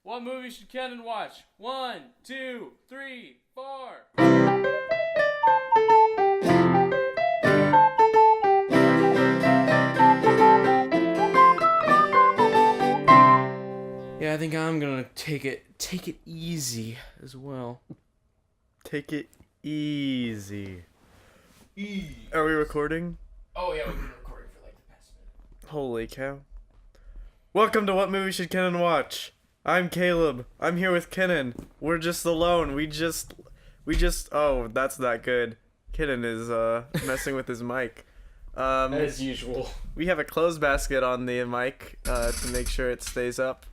What movie should Kennon watch? 1, 2, 3, 4. Yeah, I think I'm gonna take it easy as well. Take it easy. Are we recording? Oh yeah, we've been recording for like the past minute. Holy cow. Welcome to What Movie Should Kennon Watch? I'm Caleb. I'm here with Kennon. We're just alone. We just oh, that's not good. Kennon is messing with his mic. As usual. We have a clothes basket on the mic to make sure it stays up,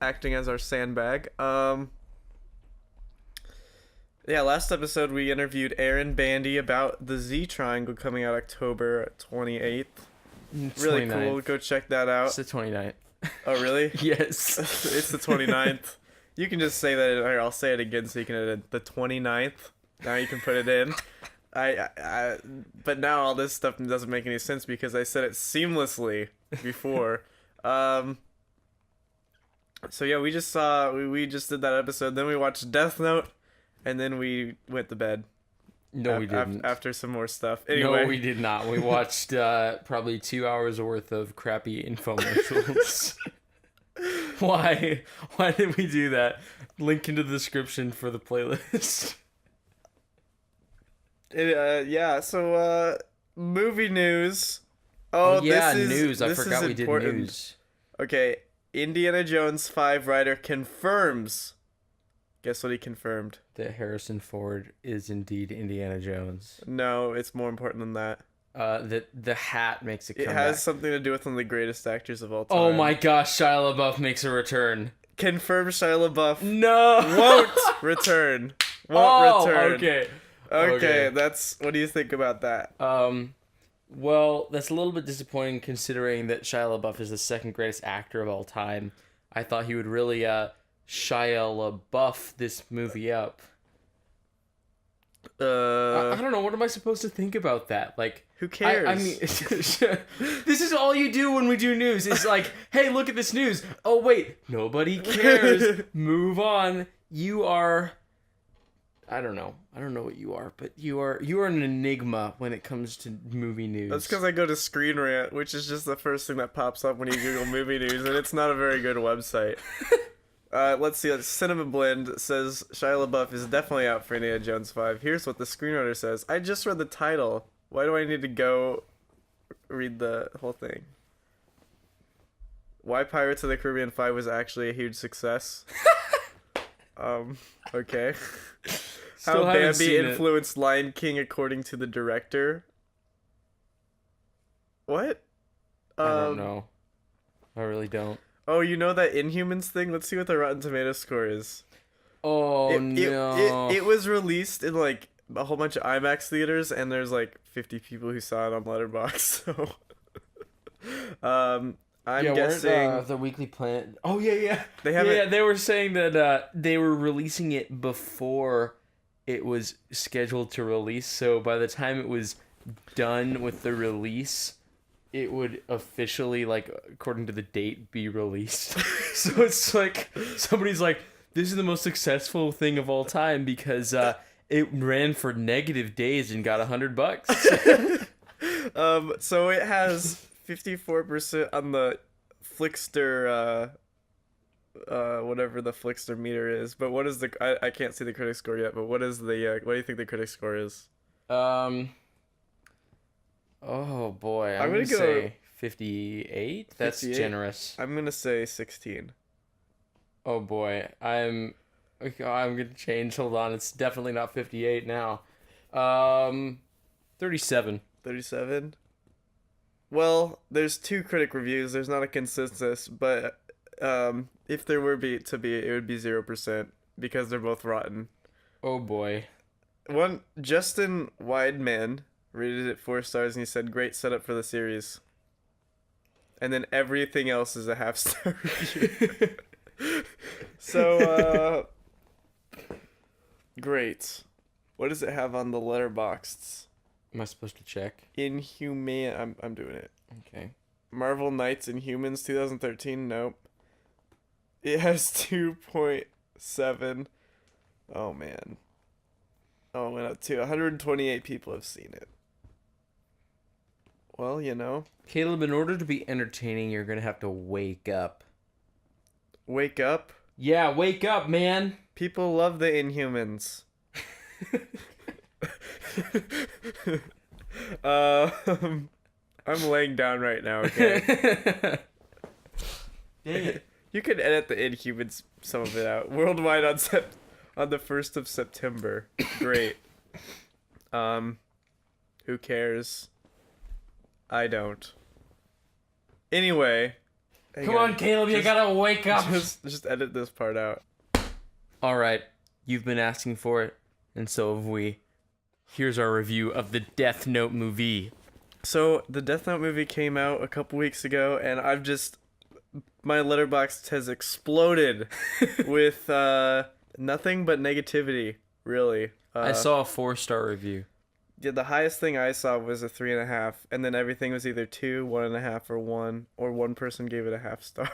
acting as our sandbag. Yeah, last episode we interviewed Aaron Bandy about the Z Triangle coming out October 28th. Really 29th. cool. Go check that out. It's the 29th. Oh, really? Yes. It's the 29th. You can just say that. Or I'll say it again so you can edit the 29th. Now you can put it in. But now all this stuff doesn't make any sense because I said it seamlessly before. So yeah, we just did that episode. Then we watched Deathnote, and then we went to bed. No, we didn't. After some more stuff. Anyway. No, we did not. We watched probably 2 hours worth of crappy infomercials. Why? Why did we do that? Link in the description for the playlist. Yeah, so movie news. Oh yeah, this is, news. I this forgot is we did important. news. Okay, Indiana Jones 5 writer confirms. Guess what he confirmed? That Harrison Ford is indeed Indiana Jones. No, it's more important than that. That the hat makes it come It has back. something to do with one of the greatest actors of all time. Oh my gosh, Shia LaBeouf makes a return. Confirmed Shia LaBeouf No! won't return. Won't return. Okay. Okay, that's... What do you think about that? Well, that's a little bit disappointing considering that Shia LaBeouf is the second greatest actor of all time. I thought he would really, Shia LaBeouf this movie up. I don't know. What am I supposed to think about that? Like, who cares? I mean, this is all you do when we do news. It's like, hey, look at this news. Oh wait, nobody cares. Move on. You are. I don't know what you are, but you are an enigma when it comes to movie news. That's because I go to Screen Rant, which is just the first thing that pops up when you Google movie news, and it's not a very good website. Let's see. Cinema Blend says Shia LaBeouf is definitely out for Indiana Jones 5. Here's what the screenwriter says. I just read the title. Why do I need to go read the whole thing? Why Pirates of the Caribbean 5 was actually a huge success. Okay. Still How haven't Bambi seen it. influenced Lion King according to the director. What? I don't know. I really don't. Oh, you know that Inhumans thing? Let's see what the Rotten Tomatoes score is. Oh no! It was released in like a whole bunch of IMAX theaters, and there's like 50 people who saw it on Letterboxd. So, I'm guessing the Weekly Planet. Oh yeah. they haven't. Yeah, they were saying that they were releasing it before it was scheduled to release. So by the time it was done with the release, it would officially, like, according to the date, be released. So it's like somebody's like, this is the most successful thing of all time because it ran for negative days and got $100. So it has 54% on the Flickster, whatever the Flickster meter is. But what is the? I can't see the critic score yet. But what is the? What do you think the critic score is? Oh boy, I'm gonna gonna go say 58. That's 58? generous. I'm gonna say 16. Oh boy, I'm gonna change. Hold on, it's definitely not 58 now. 37. 37. Well, there's two critic reviews. There's not a consensus, but if there were to be, it would be 0% because they're both rotten. Oh boy. One Justin Weidman rated it 4 stars, and he said, "Great setup for the series." And then everything else is a half-star review. So, great. What does it have on the Letterboxd? Am I supposed to check? Inhuman. I'm doing it. Okay. Marvel Knights Inhumans 2013. Nope. It has 2.7. Oh man. Oh, it went up to 128 people have seen it. Well, you know, Caleb, in order to be entertaining, you're gonna have to wake up. wake up. Yeah, wake up, man. People love the Inhumans. I'm laying down right now, okay? Dang it. You can edit the Inhumans, some of it out. Worldwide on the 1st of September. Great. Who cares? I don't. Anyway. hang Come on, Caleb, you Just- gotta wake up. Just edit this part out. All right, you've been asking for it, and so have we. Here's our review of the Death Note movie. So, the Death Note movie came out a couple weeks ago, and my letterbox has exploded with nothing but negativity, really. I saw a 4-star review. Yeah, the highest thing I saw was a 3.5, and then everything was either 2, 1.5, or 1, or one person gave it a half star.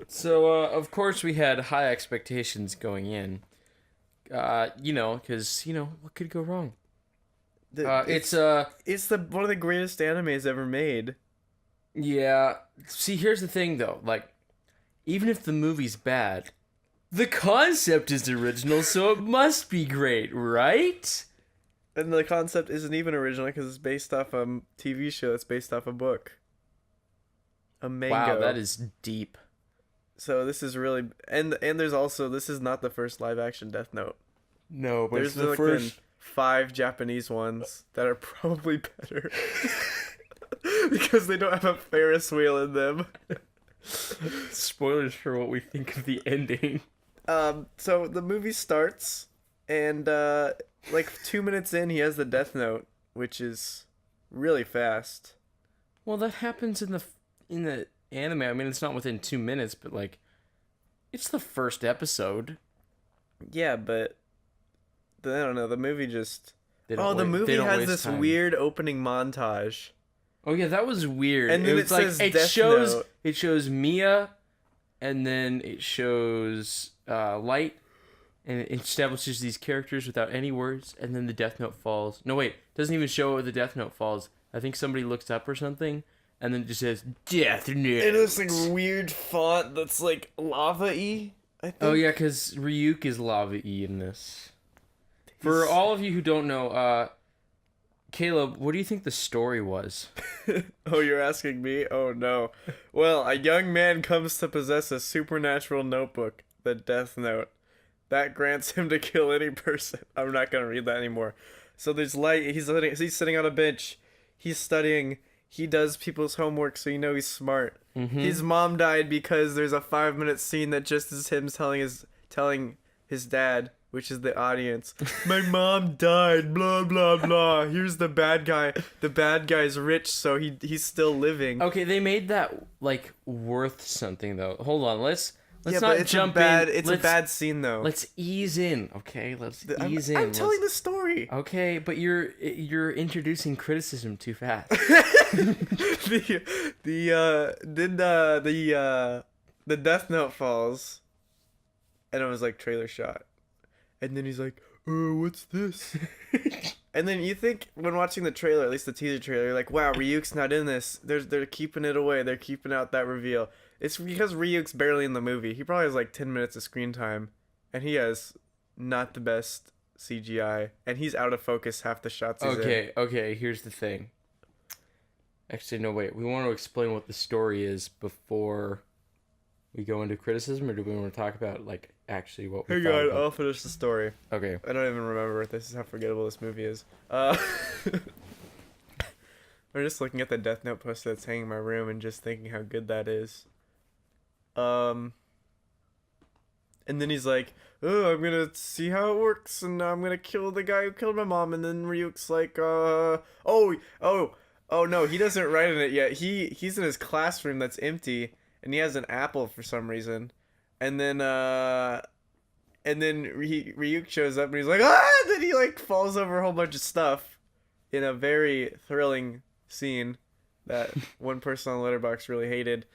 So, of course, we had high expectations going in. Because, what could go wrong? It's one of the greatest animes ever made. Yeah. See, here's the thing, though. Like, even if the movie's bad, the concept is original, so it must be great, right? And the concept isn't even original because it's based off a TV show that's based off a book. A manga. Wow, that is deep. So this is really and there's also this is not the first live action Death Note. No, but There's been 5 Japanese ones that are probably better because they don't have a Ferris wheel in them. Spoilers for what we think of the ending. So the movie starts and like 2 minutes in he has the Death Note, which is really fast. Well, that happens in the anime. I mean, it's not within 2 minutes, but like, it's the first episode. Yeah, but I don't know. The movie just They don't the wa- movie they don't has waste this time. weird opening montage. Oh yeah, that was weird. And then was it says it Death shows Note. it shows Mia, and then it shows Light, and it establishes these characters without any words, and then the Death Note falls. No wait, doesn't even show where the Death Note falls. I think somebody looks up or something, and then it just says Death Note. And it's like weird font that's like lava-y, I think. Oh yeah, because Ryuk is lava-y in this. For all of you who don't know, Caleb, what do you think the story was? Oh, you're asking me? Oh no. Well, a young man comes to possess a supernatural notebook, the Death Note. That grants him to kill any person. I'm not gonna read that anymore. So there's Light. He's sitting on a bench. He's studying. He does people's homework, so you know he's smart. Mm-hmm. His mom died because there's a 5-minute scene that just is him telling his dad, which is the audience, my mom died, blah blah blah. Here's the bad guy. The bad guy's rich, so he's still living. Okay, they made that like worth something though. Hold on, let's Yeah, not but it's jump a bad, in. It's a bad scene though. Let's ease in, okay? Let's ease in. I'm telling the story. Okay, but you're introducing criticism too fast. The Death Note falls, and it was like trailer shot, and then he's like, "Oh, what's this?" And then you think when watching the trailer, at least the teaser trailer, you're like, "Wow, Ryuk's not in this. They're keeping it away. They're keeping out that reveal." It's because Ryuk's barely in the movie. He probably has like 10 minutes of screen time, and he has not the best CGI, and he's out of focus half the shots he's in. Okay, here's the thing. Actually, no, wait. We want to explain what the story is before we go into criticism, or do we want to talk about like actually what we Hang thought on, about? I'll finish the story. Okay. I don't even remember. This is how forgettable this movie is. We're just looking at the Death Note poster that's hanging in my room and just thinking how good that is. And then he's like, "Oh, I'm gonna see how it works, and I'm gonna kill the guy who killed my mom." And then Ryuk's like, oh no, he doesn't write in it yet. He's in his classroom that's empty, and he has an apple for some reason. And then Ryuk shows up, and he's like, "Ah!" And then he like falls over a whole bunch of stuff in a very thrilling scene that one person on Letterboxd really hated.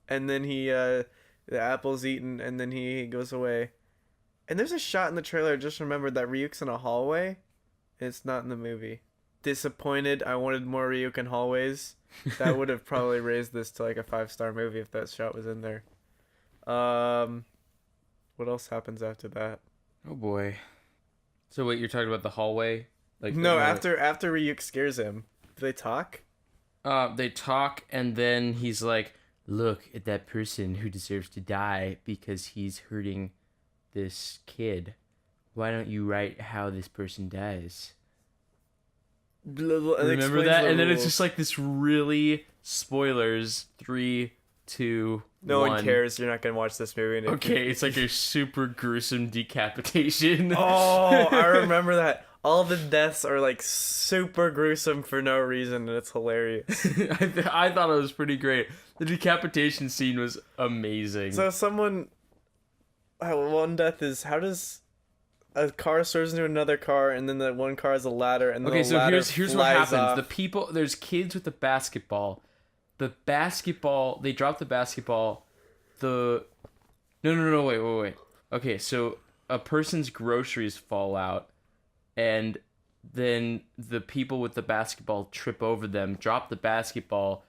and then the apple's eaten, and then he goes away. And there's a shot in the trailer. I just remembered that Ryuk's in a hallway. It's not in the movie. Disappointed. I wanted more Ryuk in hallways. That would have probably raised this to like a 5-star movie if that shot was in there. What else happens after that? Oh boy. So wait, you're talking about the hallway? Like No, after Ryuk scares him, do they talk? They talk, and then he's like, "Look at that person who deserves to die because he's hurting this kid. Why don't you write how this person dies?" Remember that? And then it's just like this really spoilers. 3, 2, No 1. one cares. You're not gonna watch this movie. And Okay, it's like a super gruesome decapitation. Oh, I remember that. All the deaths are like super gruesome for no reason, and it's hilarious. I thought it was pretty great. The decapitation scene was amazing. So one death is, how does a car swerves into another car, and then the one car has a ladder, and then okay, the so ladder here's what flies happens. off. There's kids with the basketball. They drop the basketball. No, wait. Okay, so a person's groceries fall out, and then the people with the basketball trip over them, drop the basketball.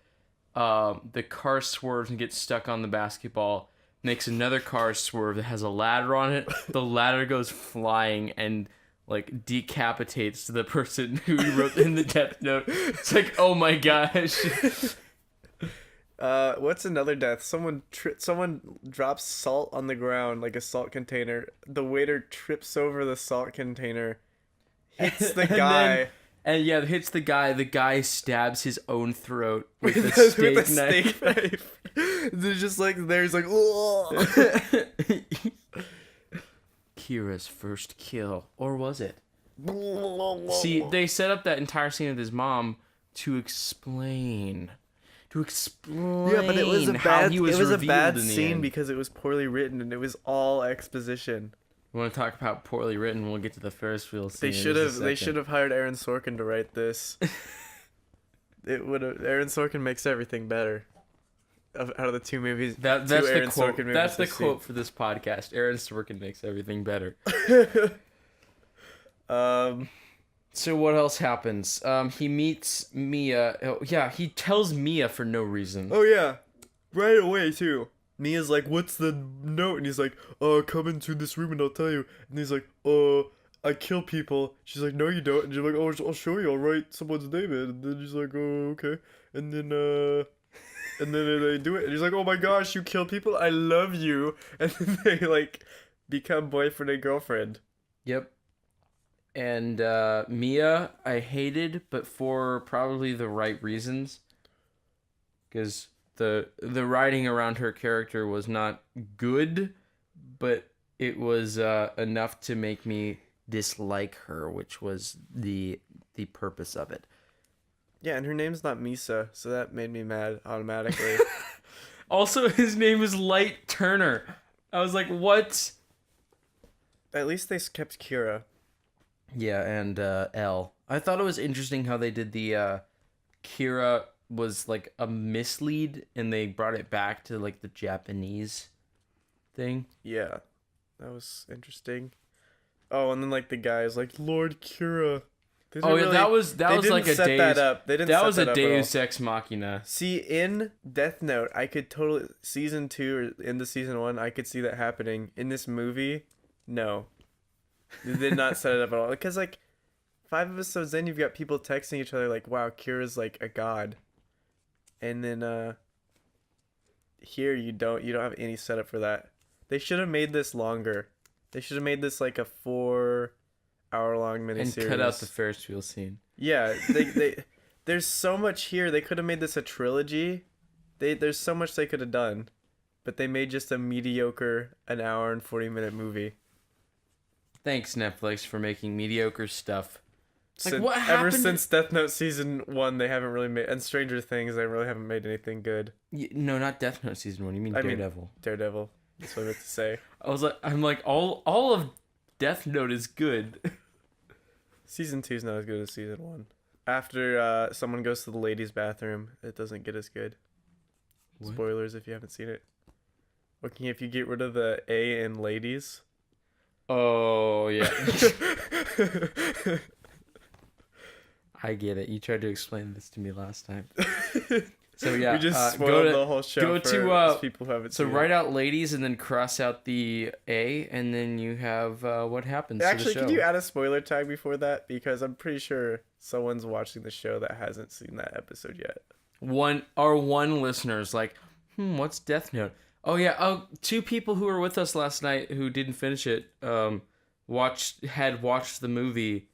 The car swerves and gets stuck on the basketball. Makes another car swerve that has a ladder on it. The ladder goes flying and like decapitates the person who wrote in the death note. It's like, oh my gosh. What's another death? Someone drops salt on the ground, like a salt container. The waiter trips over the salt container, hits the guy. Hits the guy. The guy stabs his own throat with a steak knife. They're just like, there's like, oh. Kira's first kill. Or was it? See, they set up that entire scene with his mom to explain. Yeah, but it was a bad scene end. because it was poorly written and it was all exposition. We want to talk about poorly written. We'll get to the Ferris wheel scene. They should have hired Aaron Sorkin to write this. Aaron Sorkin makes everything better. Out of the two movies, that's Aaron the quote. Sorkin movies That's the I've quote seen. for this podcast. Aaron Sorkin makes everything better. So what else happens? He meets Mia. Oh, yeah, he tells Mia for no reason. Oh yeah, right away too. Mia's like, "What's the note?" And he's like, come into this room and I'll tell you." And he's like, I kill people." She's like, "No, you don't." And she's like, "Oh, I'll show you. I'll write someone's name in." And then she's like, "Oh, okay." And then they do it. And he's like, "Oh my gosh, you kill people? I love you." And then they like become boyfriend and girlfriend. Yep. And Mia, I hated, but for probably the right reasons. Because the writing around her character was not good, but it was enough to make me dislike her, which was the purpose of it. Yeah, and her name's not Misa, so that made me mad automatically. Also, his name is Light Turner. I was like, what? At least they kept Kira. Yeah, and L. I thought it was interesting how they did the Kira was like a mislead and they brought it back to like the Japanese thing. Yeah, that was interesting. Oh, and then like the guy's like, "Lord Kira." Oh yeah, that was like a set Deus. that up. They didn't. That set was that a up at all. Deus Ex Machina. See, in Deathnote, I could totally season 2 or into season 1, I could see that happening. In this movie, no, they did not set it up at all. Because like 5 episodes in, you've got people texting each other like, "Wow, Kira's like a god," and then here you don't have any setup for that. They should have made this longer. They should have made this like a 4-hour-long miniseries. And cut out the Ferris wheel scene. Yeah, they there's so much here. They could have made this a trilogy. There's so much they could have done, but they made just a mediocre 1 hour and 40-minute movie. Thanks, Netflix, for making mediocre stuff. Like, What happened? Ever since Death Note season 1, they haven't really made, and Stranger Things, they really haven't made anything good. No, not Death Note season 1. You mean Daredevil? Daredevil. That's what I meant to say. I'm like, all of Death Note is good. Season 2 is not as good as season 1. After someone goes to the ladies' bathroom, it doesn't get as good. What? Spoilers if you haven't seen it. Looking if you get rid of the A in ladies. Oh, yeah. I get it. You tried to explain this to me last time. So yeah, we just spoiled the whole show for people who haven't seen it. So write out ladies and then cross out the A, and then you have what happens Actually, to the show. could you add a spoiler tag before that? Because I'm pretty sure someone's watching the show that hasn't seen that episode yet. Our one listener's like, what's Death Note? Oh yeah, two people who were with us last night who didn't finish it watched the movie,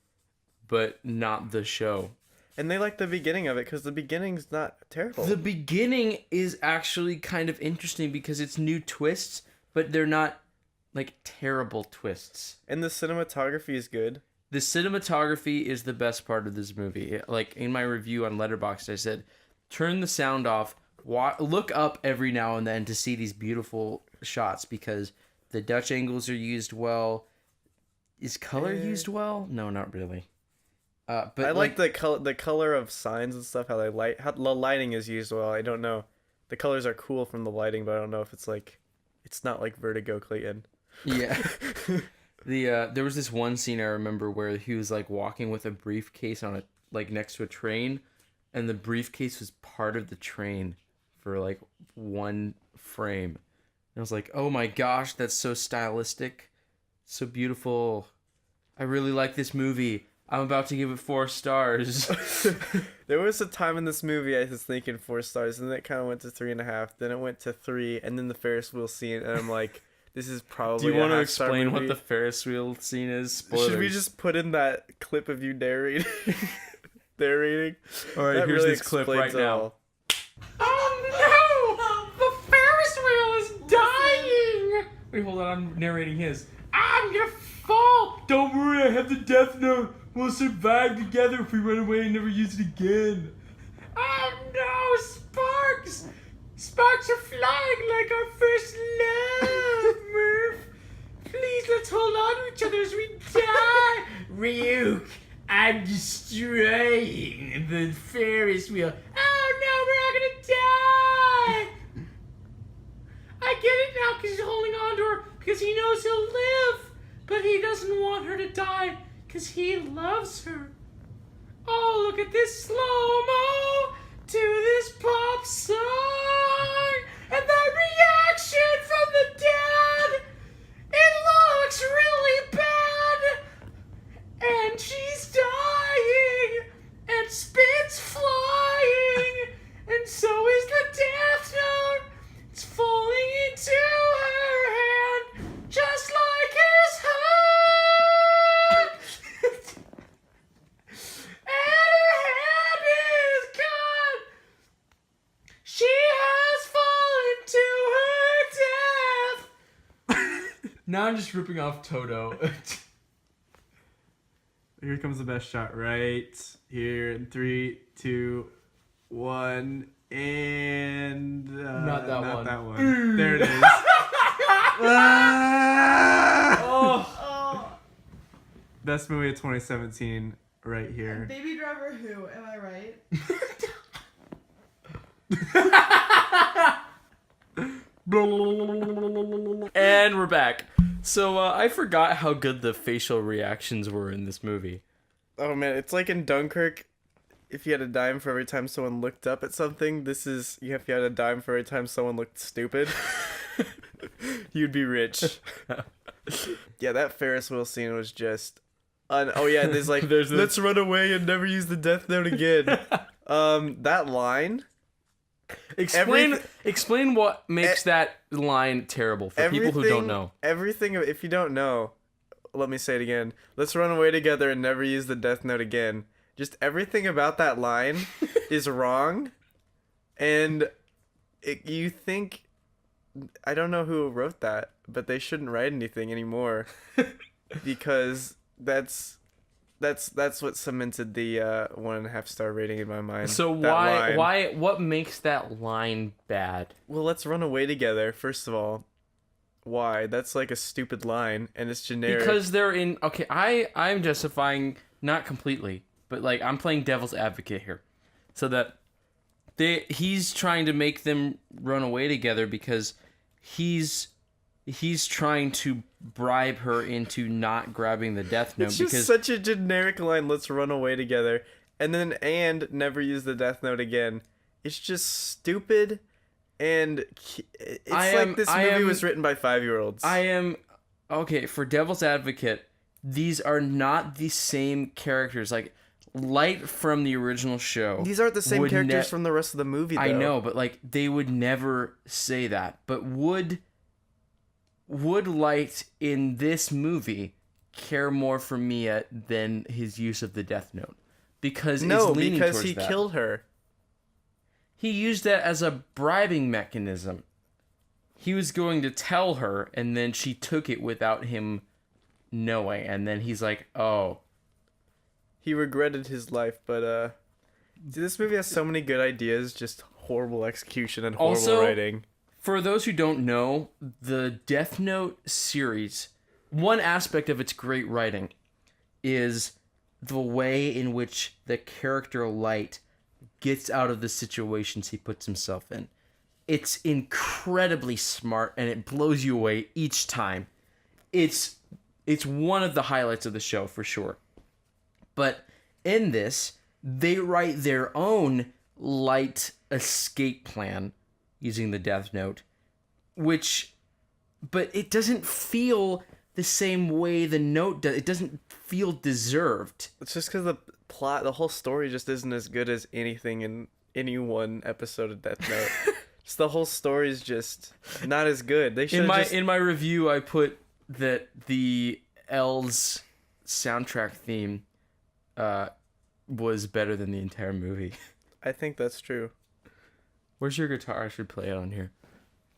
but not the show. And they like the beginning of it because the beginning's not terrible. The beginning is actually kind of interesting because it's new twists, but they're not like terrible twists. And the cinematography is good. The cinematography is the best part of this movie. Like in my review on Letterboxd, I said, turn the sound off. Look up every now and then to see these beautiful shots because the Dutch angles are used well. Is color used well? No, not really. But I like the color of signs and stuff. How the lighting is used well. I don't know. The colors are cool from the lighting, but I don't know if it's not like Vertigo Clayton. Yeah. There was this one scene I remember where he was like walking with a briefcase on a next to a train, and the briefcase was part of the train for like one frame. And I was like, oh my gosh, that's so stylistic, so beautiful. I really like this movie. I'm about to give it 4 stars. There was a time in this movie I was thinking 4 stars, and then it kind of went to 3.5. Then it went to 3, and then the Ferris wheel scene, and I'm like, this is probably. Do you want to half-star explain movie. what the Ferris wheel scene is? Spoilers. Should we just put in that clip of you narrating? All right, that here's really this clip right explains it now. all. Oh no! The Ferris wheel is dying! Wait, hold on, I'm narrating his. I'm gonna fall! Don't worry, I have the Death Note. We'll survive together if we run away and never use it again. Oh no, sparks! Sparks are flying like our first love, Murph. Please, let's hold on to each other as we die. Ryuk, I'm destroying the Ferris wheel. Oh no, we're all gonna die! I get it now because he's holding on to her because he knows he'll live. But he doesn't want her to die because he loves her. Oh, look at this slow-mo to this pop song. And the reaction from the dead. It looks really bad. And she's dying. And spit's flying. And so is the Death Note. It's falling into her hand. Just like his hand. And her hand is gone. She has fallen to her death. Now I'm just ripping off Toto. Here comes the best shot right here in 3, 2, 1, and Not that one. That one. There it is. Oh. Best movie of 2017, right here. Baby Driver who? Am I right? And we're back. So I forgot how good the facial reactions were in this movie. Oh man, it's like in Dunkirk. If you had a dime for every time someone looked up at something, this is if you had a dime for every time someone looked stupid. You'd be rich. Yeah, that Ferris wheel scene was just. Oh yeah, there's like, let's run away and never use the Death Note again. That line. Explain what makes that line terrible for people who don't know. Everything, if you don't know, let me say it again. Let's run away together and never use the Death Note again. Just everything about that line is wrong. And you think, I don't know who wrote that, but they shouldn't write anything anymore. Because that's what cemented the 1.5 star rating in my mind. So what makes that line bad? Well, let's run away together, first of all. Why? That's like a stupid line, and it's generic. Because they're in... Okay, I'm justifying, not completely, but like I'm playing devil's advocate here. So that He's trying to make them run away together because he's trying to bribe her into not grabbing the Death Note It's just such a generic line. Let's run away together, and then never use the Death Note again. It's just stupid, and this movie was written by 5-year-olds. Okay, for devil's advocate, these are not the same characters. Like, Light from the original show. These aren't the same characters from the rest of the movie, though. I know, but, like, they would never say that. But would Light in this movie care more for Mia than his use of the Death Note? Because he killed her. He used that as a bribing mechanism. He was going to tell her, and then she took it without him knowing. And then he's like, oh. He regretted his life, but, this movie has so many good ideas, just horrible execution and horrible writing. For those who don't know, the Death Note series, one aspect of its great writing is the way in which the character Light gets out of the situations he puts himself in. It's incredibly smart, and it blows you away each time. It's one of the highlights of the show, for sure. But in this, they write their own Light escape plan using the Death Note, but it doesn't feel the same way the note does. It doesn't feel deserved. It's just because the whole story just isn't as good as anything in any one episode of Death Note. Just the whole story is just not as good. They should in my review, I put that the L's soundtrack theme was better than the entire movie. I think that's true. Where's your guitar? I should play it on here.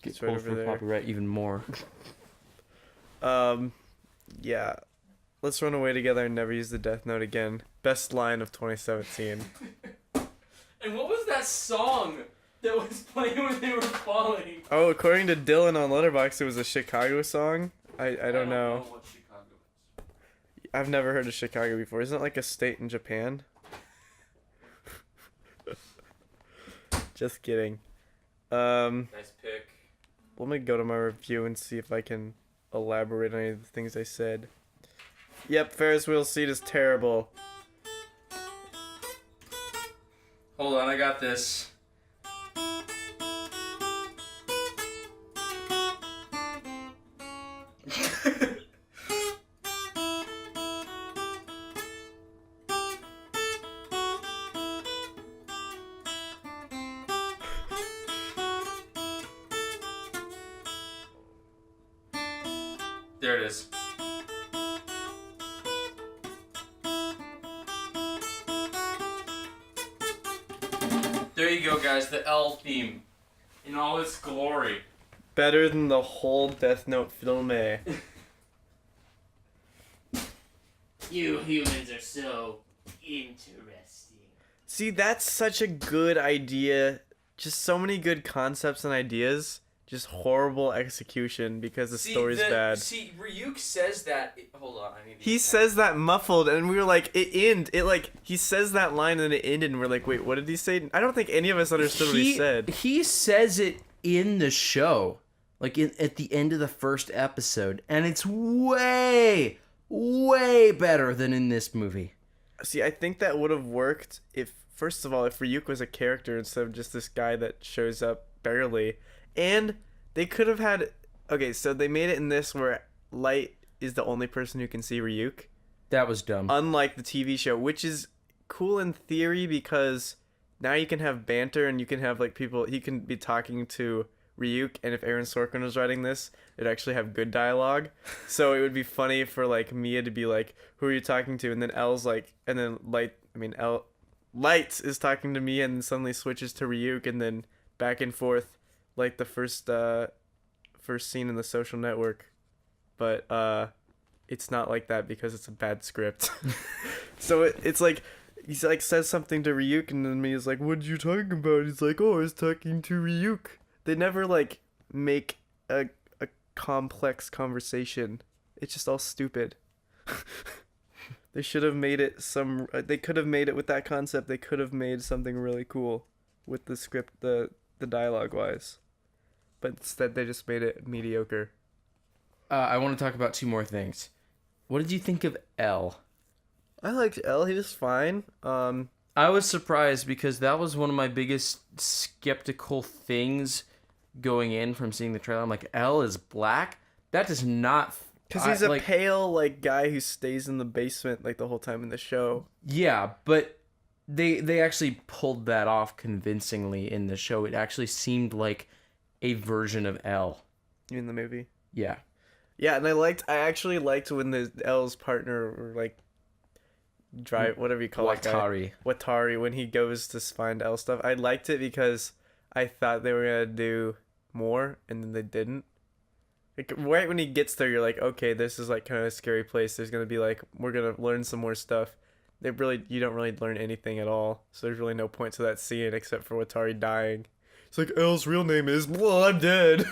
It's right over there. Copyright even more. Yeah. Let's run away together and never use the Death Note again. Best line of 2017. And what was that song that was playing when they were falling? Oh, according to Dylan on Letterboxd, it was a Chicago song. I don't know. What Chicago is. I've never heard of Chicago before. Isn't it like a state in Japan? Just kidding. Nice pick. Let me go to my review and see if I can elaborate on any of the things I said. Yep, Ferris wheel seat is terrible. Hold on, I got this. There it is. There you go, guys. The L theme in all its glory. Better than the whole Death Note film. You humans are so interesting. See, that's such a good idea. Just so many good concepts and ideas. Just horrible execution because the story's bad. See, Ryuk says that. Hold on, I need. He says that muffled, and we were like, he says that line, and it ended, and we're like, wait, what did he say? I don't think any of us understood what he said. He says it in the show, like at the end of the first episode, and it's way, way better than in this movie. See, I think that would have worked if, first of all, if Ryuk was a character instead of just this guy that shows up barely. And they could have had... Okay, so they made it in this where Light is the only person who can see Ryuk. That was dumb. Unlike the TV show, which is cool in theory because now you can have banter and you can have, like, people... He can be talking to Ryuk, and if Aaron Sorkin was writing this, it'd actually have good dialogue. So it would be funny for, like, Mia to be like, who are you talking to? And then L's like... And then Light is talking to Mia and suddenly switches to Ryuk, and then back and forth. Like the first scene in The Social Network, but it's not like that because it's a bad script. So it's like he's like says something to Ryuk, and then Mia's like, "What are you talking about?" He's like, "Oh, I was talking to Ryuk." They never like make a complex conversation. It's just all stupid. They should have made it They could have made it with that concept. They could have made something really cool. with the script, the dialogue wise, but instead they just made it mediocre. I want to talk about two more things. What did you think of L? I liked L. He was fine. I was surprised because that was one of my biggest skeptical things going in from seeing the trailer. I'm like, L is black? That does not... Because he's a pale, like, guy who stays in the basement, like, the whole time in the show. Yeah, but they actually pulled that off convincingly in the show. It actually seemed like a version of L. You in the movie? Yeah. Yeah, and I actually liked when the L's partner, or, like, drive, whatever you call it. Watari, when he goes to find L stuff. I liked it because I thought they were going to do more, and then they didn't. Like, right when he gets there, you're like, okay, this is, like, kind of a scary place. There's going to be, like, we're going to learn some more stuff. You don't really learn anything at all. So there's really no point to that scene except for Watari dying. It's like, L's real name is, well, I'm dead.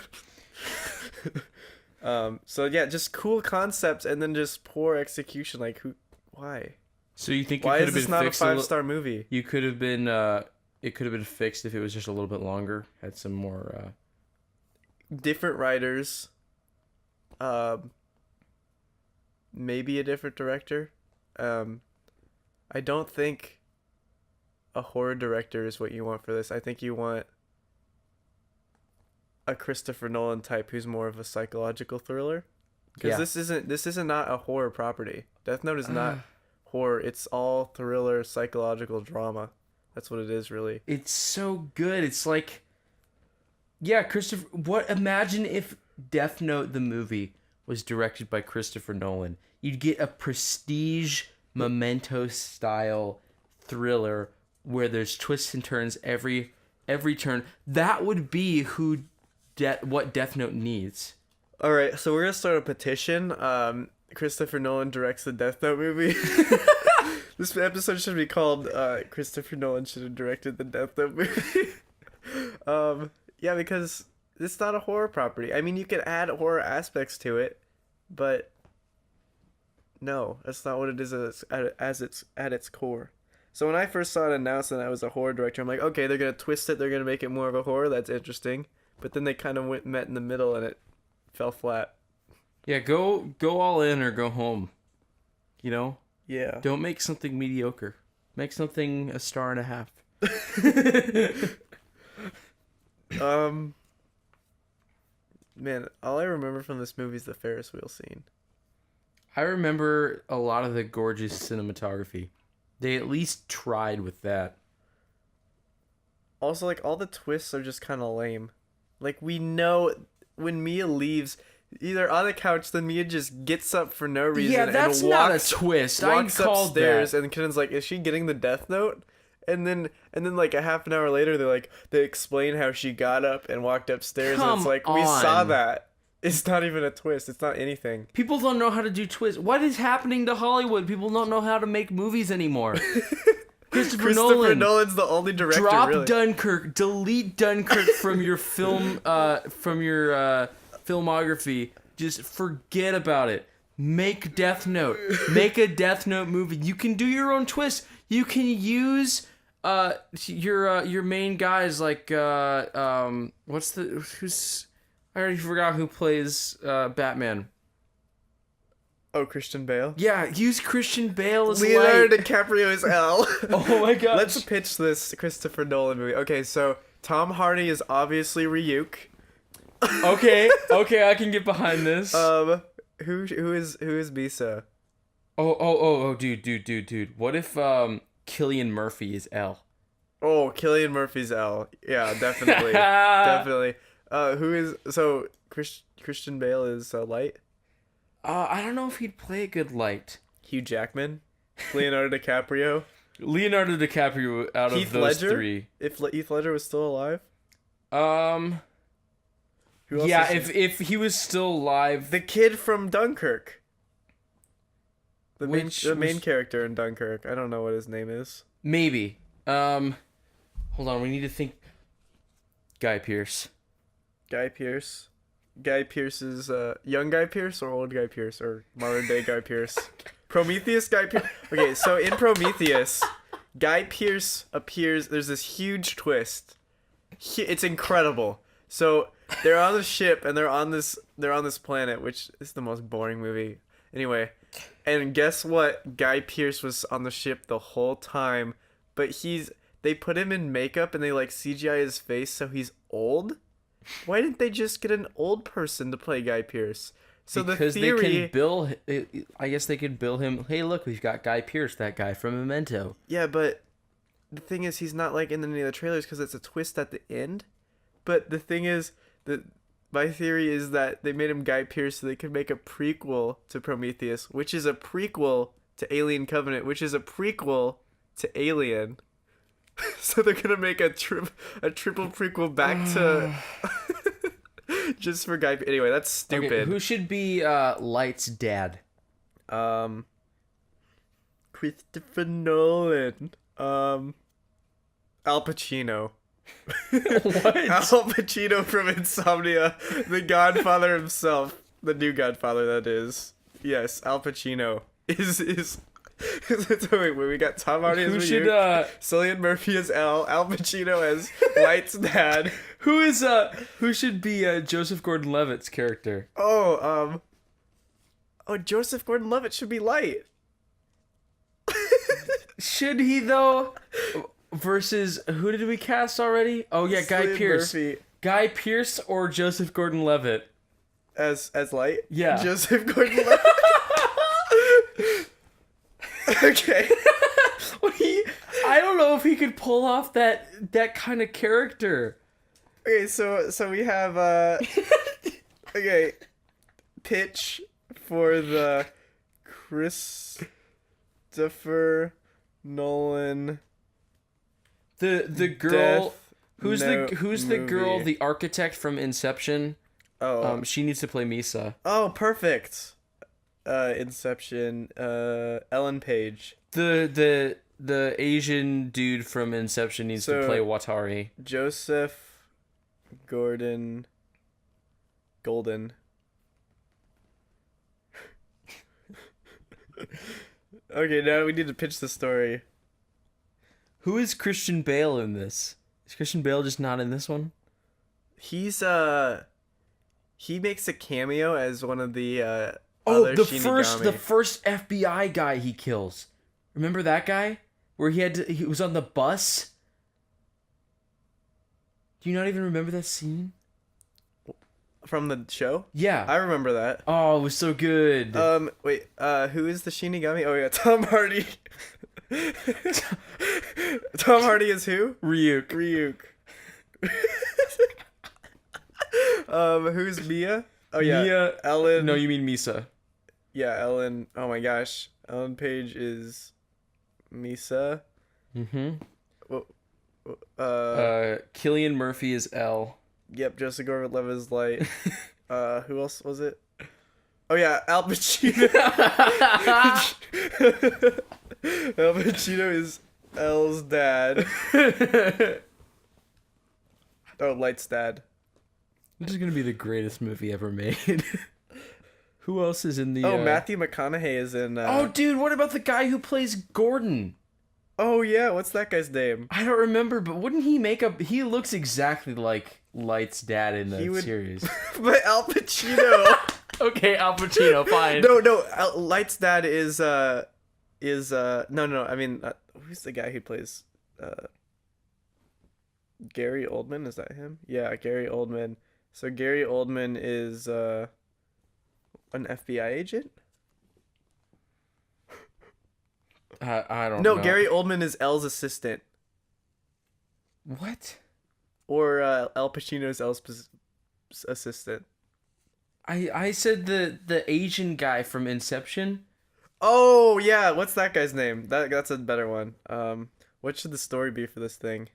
So yeah, just cool concepts and then just poor execution. Like, why? So you think Why it could is have this been not a fixed 5-star movie? You could have been it could have been fixed if it was just a little bit longer, had some more different writers, maybe a different director. I don't think a horror director is what you want for this. I think you want a Christopher Nolan type who's more of a psychological thriller. Because this isn't not a horror property. Deathnote is not horror. It's all thriller, psychological drama. That's what it is, really. It's so good. It's like, yeah, Christopher. Imagine if Death Note the movie was directed by Christopher Nolan. You'd get a prestige Memento style thriller where there's twists and turns every turn. That would be what Death Note needs. All right, so we're gonna start a petition. Christopher Nolan directs the Death Note movie. This episode should be called Christopher Nolan should have directed the Death Note movie. Yeah, because it's not a horror property. I mean, you can add horror aspects to it, but no, that's not what it is at its core. So when I first saw it announced that I was a horror director, I'm like, okay, they're gonna twist it. They're gonna make it more of a horror. That's interesting. But then they kind of met in the middle, and it fell flat. Yeah, go all in or go home. You know? Yeah. Don't make something mediocre. Make something a star and a half. Man, all I remember from this movie is the Ferris wheel scene. I remember a lot of the gorgeous cinematography. They at least tried with that. Also, like, all the twists are just kind of lame. Like, we know when Mia leaves, either on the couch, then Mia just gets up for no reason. Yeah, that's and not a walks, twist. Walks I called upstairs, that. and Kennan's like, "Is she getting the Death Note?" And then like a half an hour later, they explain how she got up and walked upstairs, and it's like, we saw that. It's not even a twist. It's not anything. People don't know how to do twists. What is happening to Hollywood? People don't know how to make movies anymore. Christopher Nolan's the only director. Drop really. Dunkirk. Delete Dunkirk from your filmography. Just forget about it. Make Death Note. Make a Death Note movie. You can do your own twist. You can use your main guys like I already forgot who plays Batman. Oh, Christian Bale? Yeah, use Christian Bale as Leonardo Light. DiCaprio is L. Oh my god. Let's pitch this Christopher Nolan movie. Okay, so Tom Hardy is obviously Ryuk. Okay, I can get behind this. Who is Misa? Oh, dude. What if Cillian Murphy is L? Oh, Cillian Murphy's L. Yeah, definitely. Definitely. Christian Bale is Light? I don't know if he'd play a good Light. Hugh Jackman? Leonardo DiCaprio? Leonardo DiCaprio out Heath of those Ledger? three. If Heath Ledger was still alive? Who else Yeah, is if he was still alive. the kid from Dunkirk. The Which main was- character in Dunkirk. I don't know what his name is. Maybe. Hold on, we need to think. Guy Pearce. Guy Pearce. Guy Pearce is young Guy Pearce or old Guy Pearce or modern day Guy Pearce. Prometheus Guy Pearce. Okay, so in Prometheus, Guy Pearce appears. There's this huge twist. It's incredible. So they're on the ship and they're on this planet, which is the most boring movie. Anyway, and guess what? Guy Pearce was on the ship the whole time, but they put him in makeup and they like CGI his face so he's old. Why didn't they just get an old person to play Guy Pearce? So Because the theory, they can bill. I guess they could bill him. Hey, look, we've got Guy Pearce, that guy from Memento. yeah, but the thing is, he's not like in any of the trailers because it's a twist at the end. But the thing is that my theory is that they made him Guy Pearce so they could make a prequel to Prometheus, which is a prequel to Alien Covenant, which is a prequel to Alien. So they're gonna make a triple prequel back to just for Guy. Anyway, that's stupid. Okay, who should be Light's dad? Christopher Nolan. Al Pacino. What? Al Pacino from Insomnia, the Godfather himself, the new Godfather that is. Yes, Al Pacino is. So wait, we got Tom Hardy as Who Ryuk, should Cillian Murphy as Al Pacino as Light's dad. who should be Joseph Gordon-Levitt's character? Oh, Joseph Gordon-Levitt should be Light. Should he though? Versus who did we cast already? Oh yeah, Guy Cillian Pearce. Murphy Guy Pearce or Joseph Gordon-Levitt? as Light. Yeah. Joseph Gordon-Levitt. Okay. I don't know if he could pull off that kind of character. Okay, so we have okay, pitch for the Christopher Nolan The girl Deathnote who's the girl, movie. the architect from Inception? She needs to play Misa. Oh, perfect. Inception. Ellen Page. The Asian dude from Inception needs to So- play Watari. Joseph Golden. Okay, now we need to pitch the story. Who is Christian Bale in this? Is Christian Bale just not in this one? He's he makes a cameo as one of the Oh, other the Shinigami. first FBI guy he kills. Remember that guy? Where he was on the bus? Do you not even remember that scene? From the show? Yeah. I remember that. Oh, it was so good. Wait, who is the Shinigami? Oh yeah, Tom Hardy. Tom Hardy is who? Ryuk. Who's Mia? Oh yeah, Mia. Ellen. No, you mean Misa. Yeah, Ellen. Oh my gosh, Ellen Page is Misa. Mm-hmm. Uh, Cillian Murphy is L. Yep, Joseph Gordon-Levitt is Light. Who else was it? Oh yeah, Al Pacino. Al Pacino is Elle's dad. Oh, Light's dad. This is gonna be the greatest movie ever made. Who else is in the? Matthew McConaughey is in. Oh, dude, what about the guy who plays Gordon? Oh yeah, what's that guy's name? I don't remember, but wouldn't he make up? He looks exactly like Light's dad in the He would- series. But Al Pacino. Okay, Al Pacino, fine. No, Light's dad is no. I mean, who's the guy who plays Gary Oldman? Is that him? Yeah, Gary Oldman. So Gary Oldman is an FBI agent. I don't know. No, Gary Oldman is Elle's assistant, What? or Al Pacino's Elle's assistant. I said the Asian guy from Inception. Oh yeah, what's that guy's name? That's a better one. What should the story be for this thing?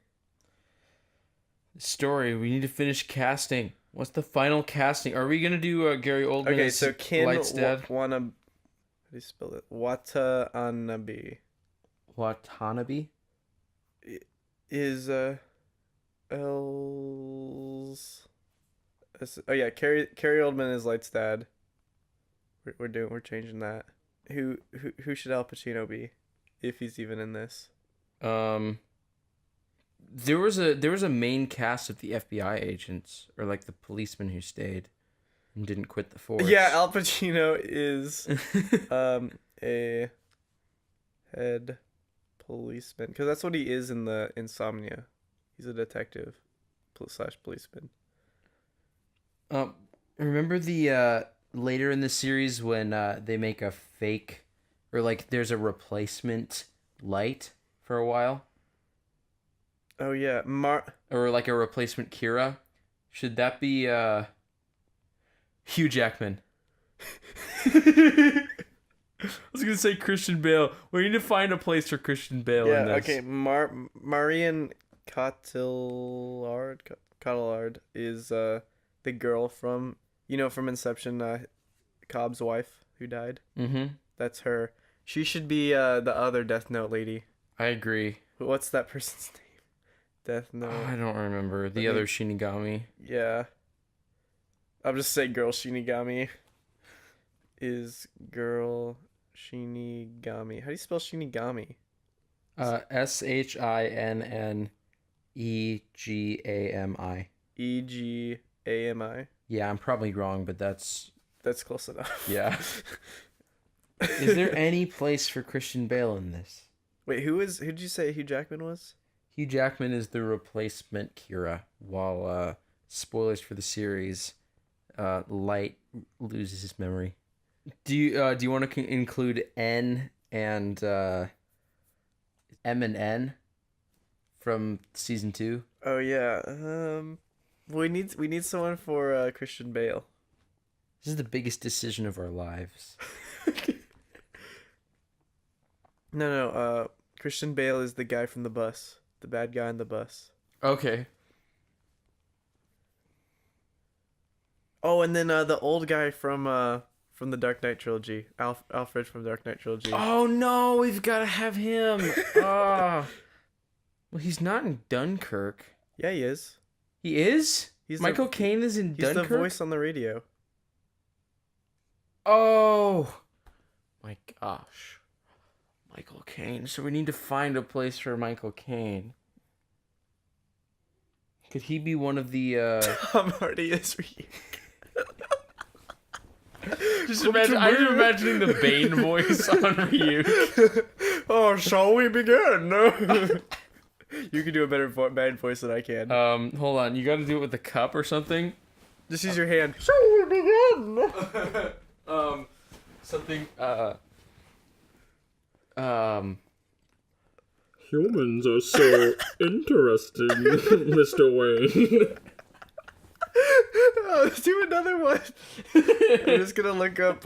Story. We need to finish casting. What's the final casting? Are we gonna do Gary Oldman? Okay, as so Ken Light's dad? How do you spell it? Watanabe Watanabe. is L's. Oh yeah, Carrie Oldman is Light's dad. We're changing that. Who should Al Pacino be, if he's even in this? There was a main cast of the FBI agents, or like the policemen who stayed and didn't quit the force. Yeah, Al Pacino is a head policeman, because that's what he is in the Insomnia. He's a detective slash policeman. Remember the later in the series when they make a fake, or like there's a replacement light for a while, Oh yeah, or like a replacement Kira? Should that be Hugh Jackman? I was gonna say Christian Bale. We need to find a place for Christian Bale in this. Okay. Marion Cotillard is the girl from from Inception, Cobb's wife who died. Mm-hmm. That's her. She should be the other Death Note lady. I agree. What's that person's name? Death Note. I don't remember. The other Shinigami. Yeah. I'll just say girl Shinigami is girl Shinigami. How do you spell Shinigami? Shinnegami. Egami. Yeah, I'm probably wrong, but that's close enough. yeah. Is there any place for Christian Bale in this? Wait, who'd you say Hugh Jackman was? Hugh Jackman is the replacement Kira, while spoilers for the series, Light loses his memory. Do you want to include N and M and N from season 2? Oh yeah. We need someone for Christian Bale. This is the biggest decision of our lives. No. Christian Bale is the guy from the bus. The bad guy on the bus. Okay. Oh, and then the old guy from the Dark Knight trilogy, Alfred from Dark Knight trilogy. Oh no, we've got to have him. Well, he's not in Dunkirk. Yeah, he is. He is? He's Michael Caine is in He's Dunkirk? the voice on the radio. Oh my gosh. Michael Caine. So we need to find a place for Michael Caine. Could he be one of the Tom Hardy is I'm imagining the Bane voice on Ryuk. Oh, shall we begin? You can do a better Bane voice than I can. Hold on, you gotta do it with the cup or something. Just use your hand. Shall we begin? Something Humans are so interesting, Mr. Wayne. Oh, let's do another one. I'm just gonna look up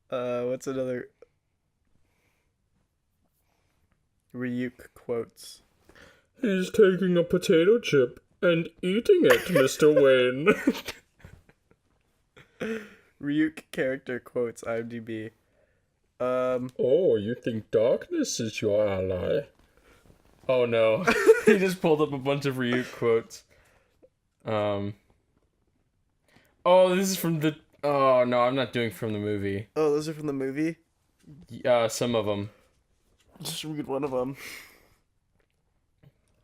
what's another Ryuk quotes. He's taking a potato chip and eating it, Mr. Wayne. Ryuk character quotes IMDb. Oh, you think darkness is your ally? Oh no. He just pulled up a bunch of Ryuk quotes. Oh, this is from the... Oh, no, I'm not doing from the movie. Oh, those are from the movie? Some of them. Just read one of them.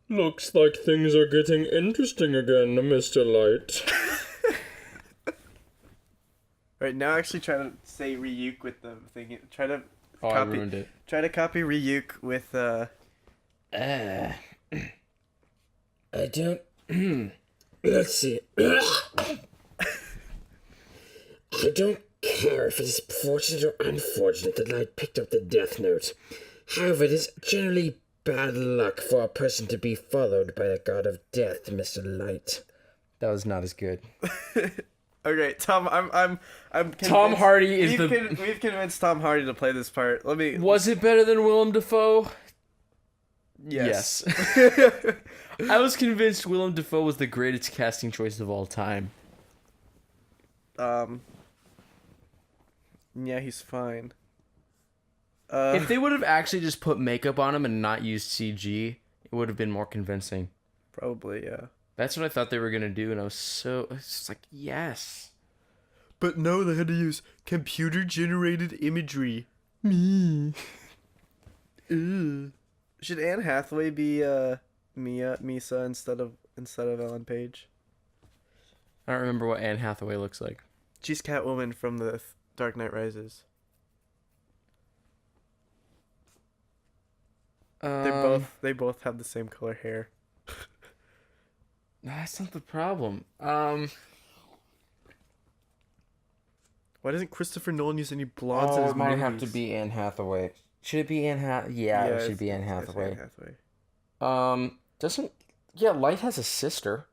Looks like things are getting interesting again, Mr. Light. Right, now actually try to say Ryuk with the thing. Try to I ruined it. Try to copy Ryuk with I don't... Let's see. I don't care if it is fortunate or unfortunate that Light picked up the Deathnote. However, it is generally bad luck for a person to be followed by the god of death, Mr. Light. That was not as good. Okay, Tom, I'm convinced. Tom Hardy is We've convinced Tom Hardy to play this part. Let me... Was it better than Willem Dafoe? Yes. I was convinced Willem Dafoe was the greatest casting choice of all time. Yeah, he's fine. If they would have actually just put makeup on him and not used CG, it would have been more convincing. Probably, yeah. That's what I thought they were gonna do, and it's just like, yes. But no, they had to use computer-generated imagery. Me. Ooh. Should Anne Hathaway be Misa instead of Ellen Page? I don't remember what Anne Hathaway looks like. She's Catwoman from the Dark Knight Rises. They both have the same color hair. That's not the problem. Why doesn't Christopher Nolan use any blondes in his it might movies? have to be Anne Hathaway. Should it be Anne Hathaway? Yeah, it should be Anne it's Hathaway. Anne Hathaway. Light has a sister.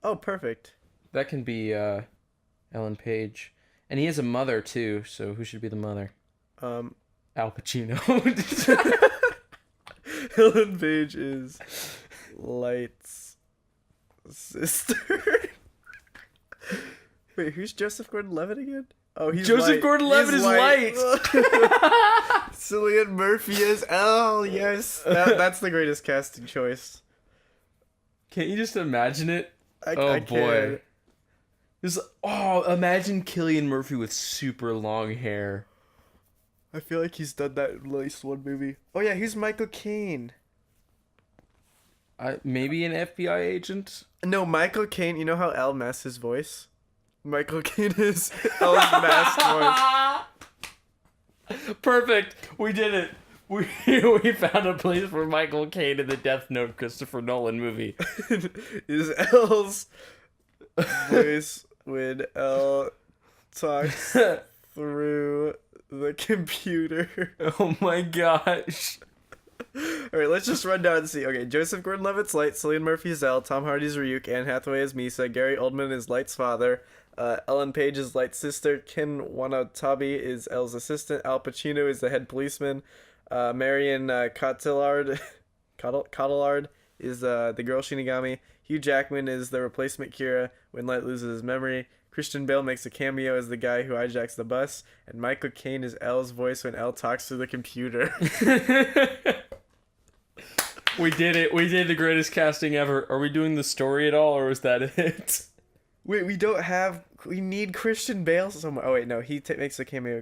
Oh, perfect. That can be Ellen Page. And he has a mother too, so who should be the mother? Um, Al Pacino. Ellen Page is Light's sister. Wait, who's Joseph Gordon-Levitt again? Oh, he's Joseph Light. Gordon-Levitt He's is Light. Cillian Murphy is L. Yes, that's the greatest casting choice. Can't you just imagine it? I boy. can. Imagine Cillian Murphy with super long hair. I feel like he's done that in at least one movie. Oh yeah, he's Michael Caine. Maybe an FBI agent? No, Michael Caine. You know how L masks his voice? Michael Caine is L's masked voice. Perfect. We did it. We found a place for Michael Caine in the Deathnote Christopher Nolan movie. Is L's voice when L talks through the computer. Oh my gosh. Alright, let's just run down and see. Okay, Joseph Gordon-Levitt's Light, Cillian Murphy's L, Tom Hardy's Ryuk, Anne Hathaway is Misa, Gary Oldman is Light's father, Ellen Page is Light's sister, Ken Watanabe is L's assistant, Al Pacino is the head policeman, Marion Cotillard is the girl Shinigami, Hugh Jackman is the replacement Kira when Light loses his memory, Christian Bale makes a cameo as the guy who hijacks the bus, and Michael Caine is L's voice when L talks through the computer. We did it. We did the greatest casting ever. Are we doing the story at all, or is that it? Wait, we need Christian Bale somewhere. Oh wait, no, he makes a cameo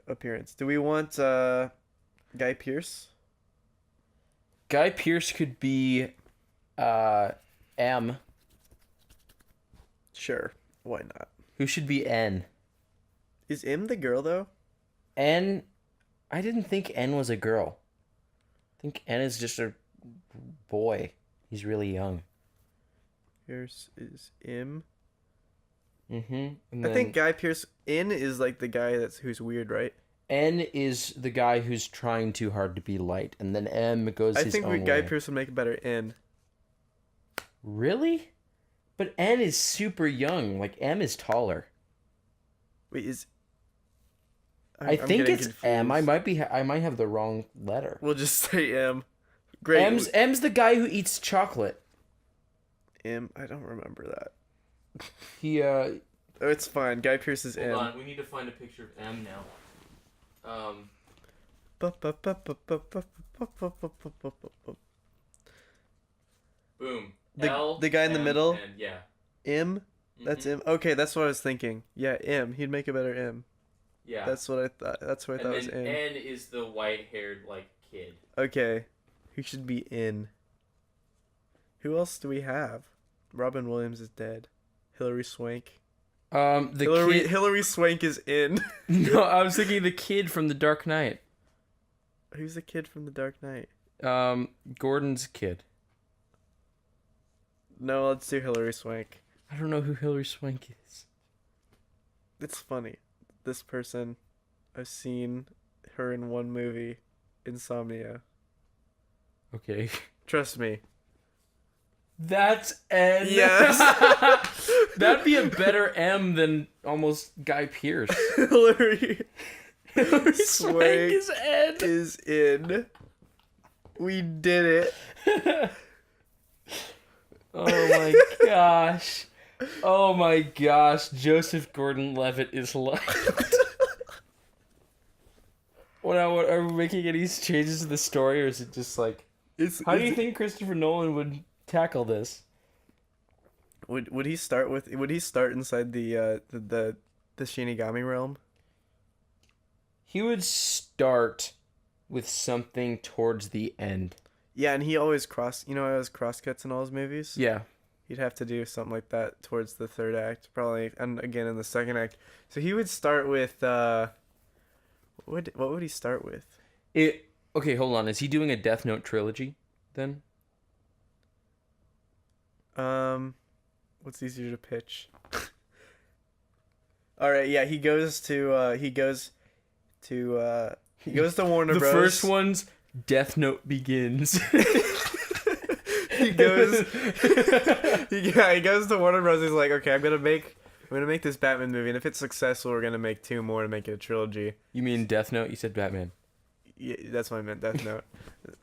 appearance. Do we want Guy Pearce? Guy Pearce could be M. Sure, why not? Who should be N? Is M the girl though? N. I didn't think N was a girl. I think N is just a boy. He's really young. Pierce is M. Mm-hmm. I think Guy Pearce N is like the guy who's weird, right? N is the guy who's trying too hard to be Light, and then M goes his own Guy way. Pearce would make a better N. Really? But N is super young. Like M is taller. Wait, is I think it's confused. M. I might have the wrong letter. We'll just say M. Great. M's the guy who eats chocolate. M. I don't remember that. He Oh, it's fine. Guy Pearce is M. Hold on, we need to find a picture of M now. Boom. The guy in the middle? N, yeah. M. That's M. Okay, that's what I was thinking. Yeah, M. He'd make a better M. Yeah. That's what I thought. That's what I thought was M. N is the white-haired kid. Okay, who should be in? Who else do we have? Robin Williams is dead. Hilary Swank. Hilary Swank is in. No, I was thinking the kid from The Dark Knight. Who's the kid from The Dark Knight? Gordon's kid. No, let's do Hilary Swank. I don't know who Hilary Swank is. It's funny. This person, I've seen her in one movie, Insomnia. Okay. Trust me. That's N. Yes. That'd be a better M than almost Guy Pearce. Hilary Swank is N. is in. We did it. Oh my gosh. Oh my gosh. Joseph Gordon-Levitt is Light. What are we making any changes to the story, or is it just like... How do you think Christopher Nolan would tackle this? Would he start inside the Shinigami realm? He would start with something towards the end. Yeah, and he always crosscuts in all his movies. Yeah. He'd have to do something like that towards the third act, probably, and again in the second act. So he would start with what would he start with? Okay, hold on. Is he doing a Death Note trilogy then? What's easier to pitch? All right, yeah, he goes to Warner The Bros. first one's Death Note Begins. he goes he goes to Warner Bros. He's like, okay, I'm gonna make this Batman movie, and if it's successful, we're gonna make 2 more to make it a trilogy. You mean Death Note? You said Batman. Yeah, that's what I meant, Death Note.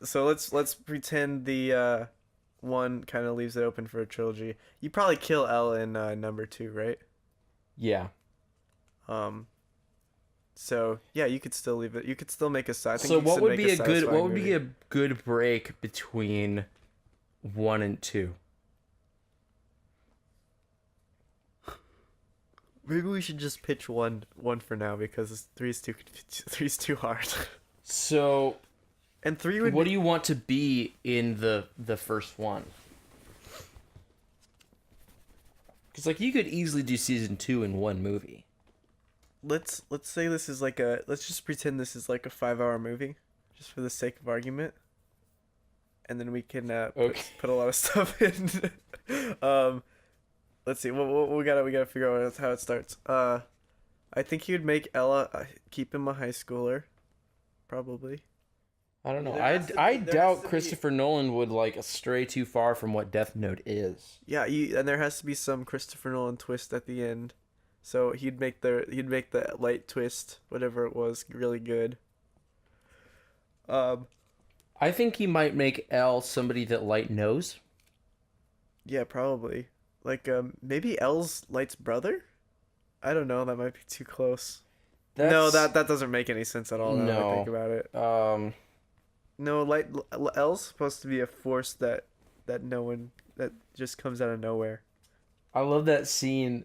So let's pretend the one kind of leaves it open for a trilogy. You probably kill L in number 2, right? Yeah. So yeah, you could still leave it. You could still make a side. So what would be a good break between 1 and 2? Maybe we should just pitch one for now because 3's too hard. So, and 3 would. What do you want to be in the first one? Because like you could easily do season 2 in one movie. Let's say this is like let's just pretend this is like a 5-hour movie, just for the sake of argument. And then we can put a lot of stuff in. Let's see. We gotta figure out how it starts. I think you'd make Ella keep him a high schooler, probably. I don't know. There doubt has to Christopher Nolan would like stray too far from what Death Note is. Yeah, and there has to be some Christopher Nolan twist at the end. So he'd make the light twist, whatever it was, really good. I think he might make L somebody that Light knows. Yeah, probably. Like maybe L's Light's brother? I don't know, that might be too close. No, that doesn't make any sense at all now that I think about it. No, L's supposed to be a force that just comes out of nowhere. I love that scene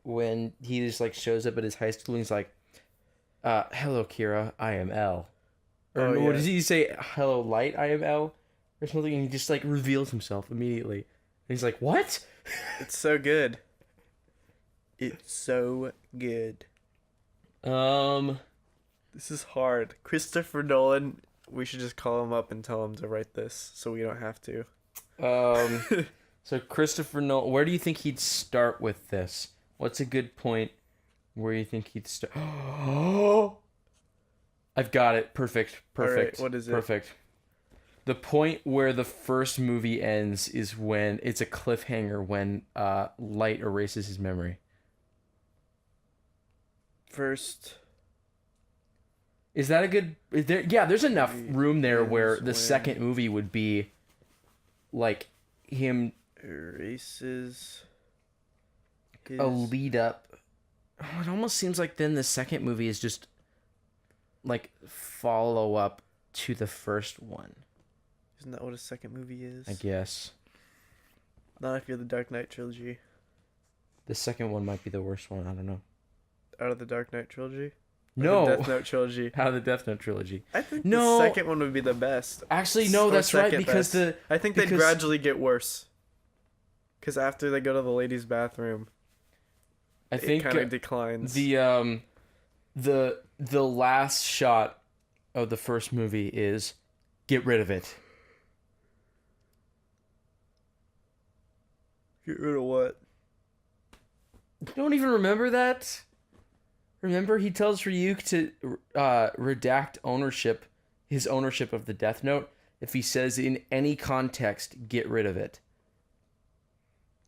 when he just like shows up at his high school and he's like, hello Kira, I am L. Or what does he say? Hello Light, I am L? Or something, and he just like reveals himself immediately. And he's like, what? It's so good. It's so good. This is hard. Christopher Nolan, we should just call him up and tell him to write this so we don't have to. So Christopher Nolan, where do you think he'd start with this? What's a good point where you think he'd start? I've got it. Perfect. All right, what is it? Perfect. The point where the first movie ends is when it's a cliffhanger when Light erases his memory. First. Is that a good... there's enough room there where the second movie would be like him... erases... a lead up. Oh, it almost seems like then the second movie is just like follow up to the first one. Isn't that what a second movie is? I guess. Not if you're the Dark Knight trilogy. The second one might be the worst one. I don't know. Out of the Dark Knight trilogy? No. The Death Note trilogy. Out of the Death Note trilogy. I think No. the second one would be the best. Actually, no, Or that's right second because best. I think they gradually get worse. Because after they go to the ladies' bathroom, I think it kind of declines. The last shot of the first movie is get rid of it. Get rid of what? You don't even remember that? Remember, he tells Ryuk to redact his ownership of the Death Note. If he says in any context, get rid of it.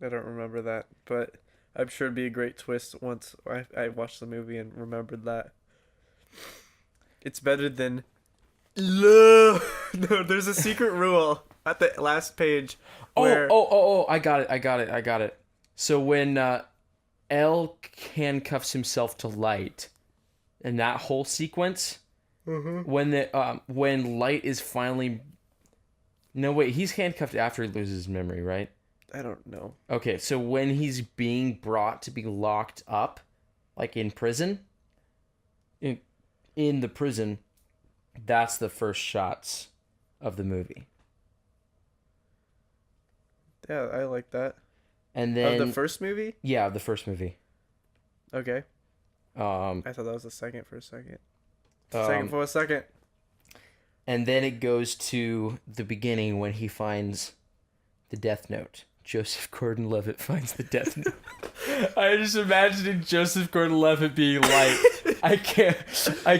I don't remember that, but I'm sure it'd be a great twist once I watched the movie and remembered that. It's better than... No, there's a secret rule at the last page where... I got it. So when L handcuffs himself to Light, and that whole sequence, when Light is finally... No, wait, he's handcuffed after he loses his memory, right? I don't know. Okay, so when he's being brought to be locked up, like in prison, in the prison, That's the first shots of the movie. Yeah, I like that. And then Of the first movie? yeah, the first movie. Okay. Um, I thought that was the second for a second. Second for a second. and then it goes to the beginning when he finds the Death Note. Joseph Gordon-Levitt finds the Death Note. I just imagining Joseph Gordon-Levitt being like, I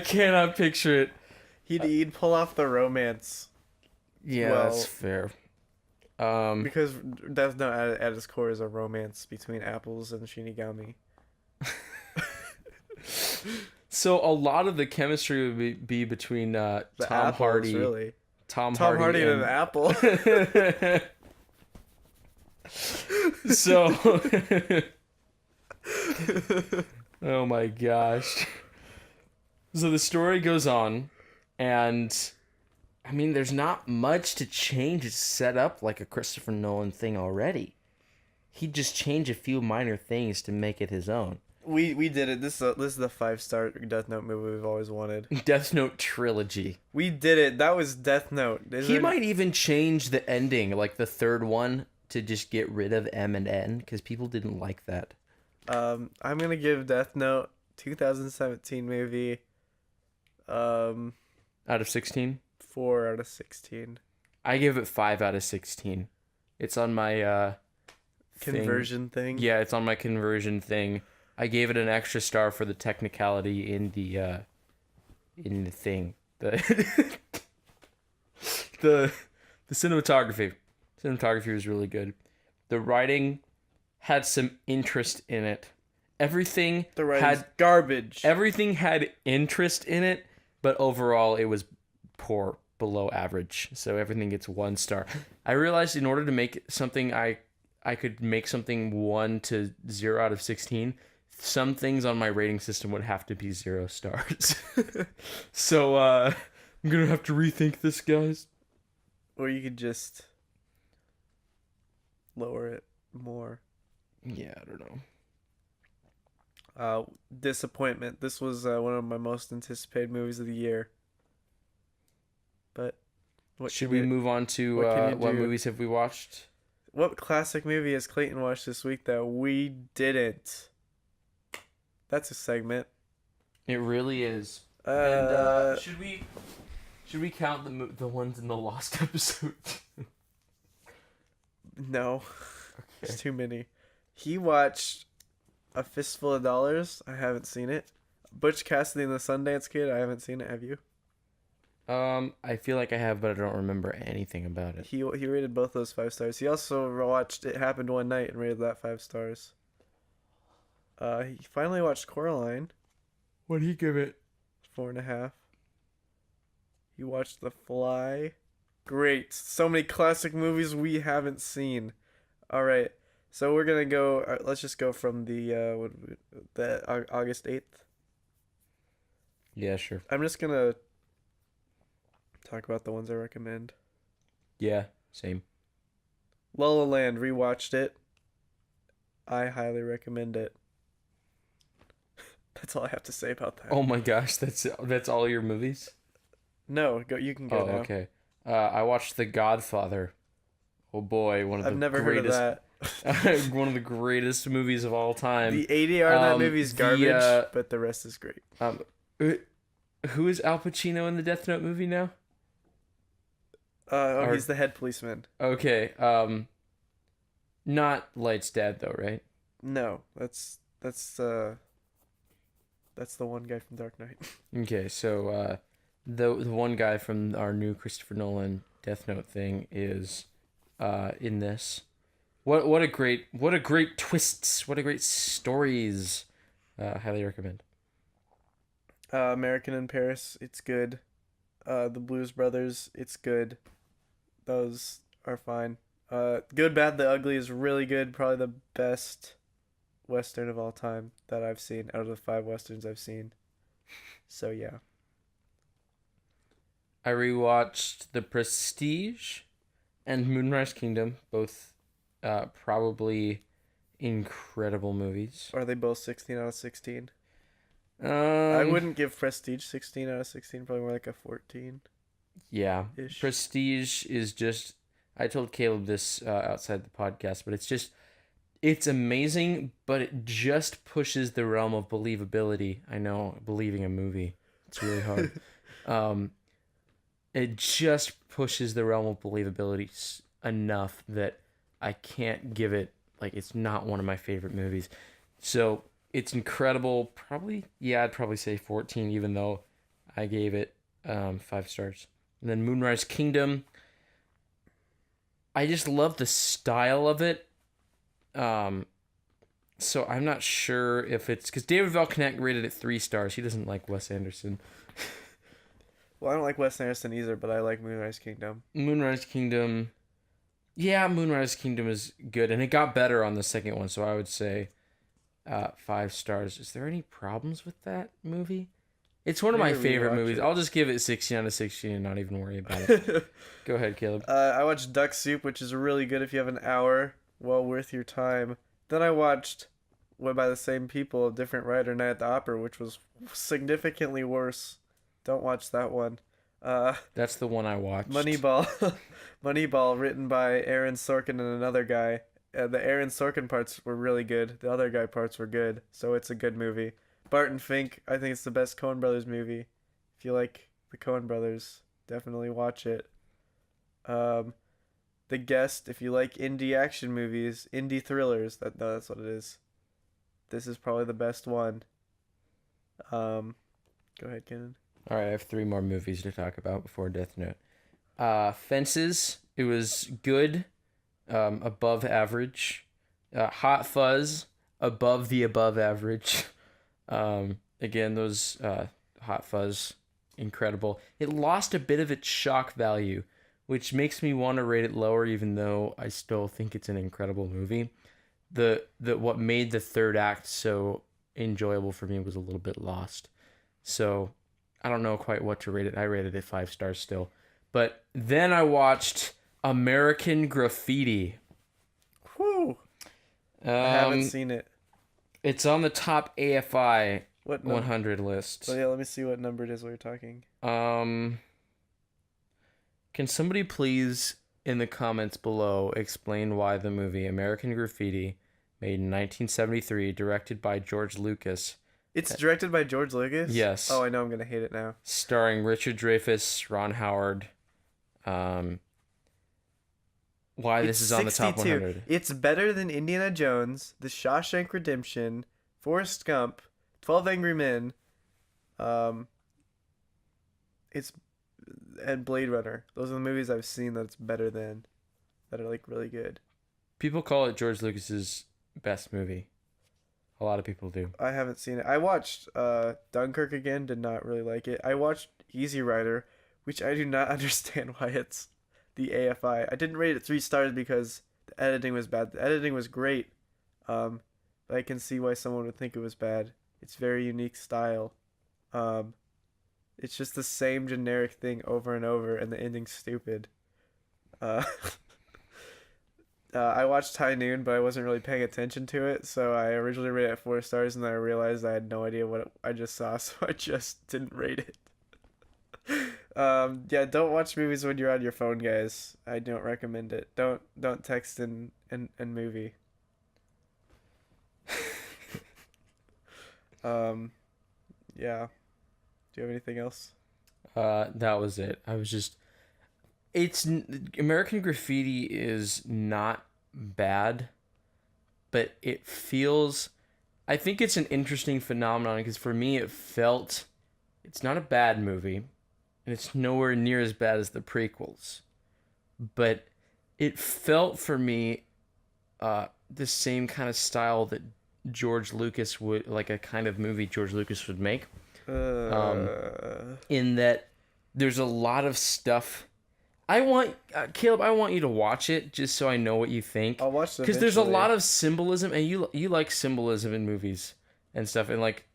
cannot picture it. He'd pull off the romance Yeah, Well- that's fair. because Death Note at its core is a romance between apples and Shinigami. So a lot of the chemistry would be between The Tom apples, Hardy, really. Tom Tom Hardy and and an apple. So, oh my gosh. So the story goes on, and I mean, there's not much to change. It's set up like a Christopher Nolan thing already. He'd just change a few minor things to make it his own. We did it. This is the 5-star Death Note movie we've always wanted. Deathnote trilogy. We did it. That was Death Note. He might even change the ending, like the third one, to just get rid of M and N, because people didn't like that. I'm gonna give Death Note 2017 movie. Out of 16? 4 out of 16. I give it 5 out of 16. It's on my Conversion thing. Yeah, it's on my conversion thing. I gave it an extra star for the technicality in the thing. The the cinematography. Cinematography was really good. The writing had some interest in it. Everything The writing's garbage. everything had interest in it, but overall it was poor, below average. So everything gets 1 star. I realized in order to make something I could make something 1 to 0 out of 16, some things on my rating system would have to be 0 stars. So I'm going to have to rethink this, guys. Or you could just lower it more. Yeah, I don't know. Disappointment. This was one of my most anticipated movies of the year. But what Should can we you- move on to what can you what do? movies have we watched? What classic movie has Clayton watched this week that we didn't? That's a segment. It really is. Uh, Should we count the ones in the lost episode? no. Okay. There's too many. He watched A Fistful of Dollars. I haven't seen it. Butch Cassidy and the Sundance Kid. I haven't seen it. Have you? I feel like I have, but I don't remember anything about it. He rated both those 5 stars. He also watched It Happened One Night and rated that 5 stars. He finally watched Coraline. What did he give it? 4.5. He watched The Fly. Great. So many classic movies we haven't seen. All right. So we're going to go, let's just go from the August 8th. Yeah, sure. I'm just going to talk about the ones I recommend. Yeah, same. La La Land, rewatched it. I highly recommend it. That's all I have to say about that. Oh my gosh, that's all your movies? No, go. You can go Oh, now. okay. I watched The Godfather. Oh boy, one of the I've never greatest, heard of that. one of the greatest movies of all time. The ADR in that movie is garbage, the, but the rest is great. Who is Al Pacino in the Death Note movie now? He's the head policeman. Okay, not Light's dad though, right? No, that's the one guy from Dark Knight. Okay, so the one guy from our new Christopher Nolan Death Note thing is in this. What a great twists, what a great stories. Highly recommend. American in Paris, it's good. The Blues Brothers, it's good. Those are fine. Good, Bad, the Ugly is really good. Probably the best Western of all time that I've seen out of the 5 Westerns I've seen. So yeah. I rewatched The Prestige and Moonrise Kingdom, both probably incredible movies. Are they both 16 out of 16? I wouldn't give Prestige 16 out of 16. Probably more like a 14. Yeah, Ish. Prestige is just. I told Caleb this outside the podcast, but it's amazing, but it just pushes the realm of believability. I know, believing a movie, it's really hard. It just pushes the realm of believability enough that I can't give it, like, it's not one of my favorite movies. So it's incredible. I'd probably say 14, even though I gave it 5 stars. And then Moonrise Kingdom, I just love the style of it. So I'm not sure if it's because David Valknech rated it 3 stars. He doesn't like Wes Anderson. Well, I don't like Wes Anderson either, but I like Moonrise Kingdom. Moonrise Kingdom is good, and it got better on the second one. So I would say 5 stars. Is there any problems with that movie? It's one of my favorite movies. I'll just give it 16 out of 16 and not even worry about it. Go ahead, Caleb. I watched Duck Soup, which is really good if you have an hour. Well worth your time. Then I watched by the same people, a different writer, Night at the Opera, which was significantly worse. Don't watch that one. That's the one I watched. Moneyball. Moneyball, written by Aaron Sorkin and another guy. The Aaron Sorkin parts were really good. The other guy parts were good, so it's a good movie. Barton Fink, I think it's the best Coen Brothers movie. If you like the Coen Brothers, definitely watch it. The Guest, if you like indie action movies, indie thrillers, that's what it is. This is probably the best one. Go ahead, Kennon. All right, I have 3 more movies to talk about before Deathnote. Fences, it was good, above average. Hot Fuzz, above the above average. Again, those Hot Fuzz, incredible. It lost a bit of its shock value, which makes me want to rate it lower, even though I still think it's an incredible movie. What made the third act so enjoyable for me was a little bit lost. So I don't know quite what to rate it. I rated it 5 stars still. But then I watched American Graffiti. Whew. I haven't seen it. It's on the top AFI What 100 list. So yeah, let me see what number it is while you're talking. Can somebody please, in the comments below, explain why the movie American Graffiti, made in 1973, directed by George Lucas. It's directed by George Lucas? Yes. Oh, I know I'm going to hate it now. Starring Richard Dreyfuss, Ron Howard. Why this is on the top 100. It's better than Indiana Jones, The Shawshank Redemption, Forrest Gump, 12 Angry Men, and Blade Runner. Those are the movies I've seen that's better than, that are like really good. People call it George Lucas's best movie. A lot of people do. I haven't seen it. I watched Dunkirk again, did not really like it. I watched Easy Rider, which I do not understand why it's the AFI. I didn't rate it 3 stars because the editing was bad. The editing was great, but I can see why someone would think it was bad. It's very unique style. It's just the same generic thing over and over, and the ending's stupid. I watched High Noon, but I wasn't really paying attention to it, so I originally rated it 4 stars, and then I realized I had no idea what I just saw, so I just didn't rate it. Yeah, don't watch movies when you're on your phone, guys. I don't recommend it. Don't text and movie. Yeah. Do you have anything else? That was it. American Graffiti is not bad, but I think it's an interesting phenomenon because for me it's not a bad movie, and it's nowhere near as bad as the prequels, but it felt for me the same kind of style that George Lucas would, like a kind of movie George Lucas would make, in that there's a lot of stuff. Caleb, I want you to watch it just so I know what you think. I'll watch it because there's a lot of symbolism, and you like symbolism in movies and stuff, and like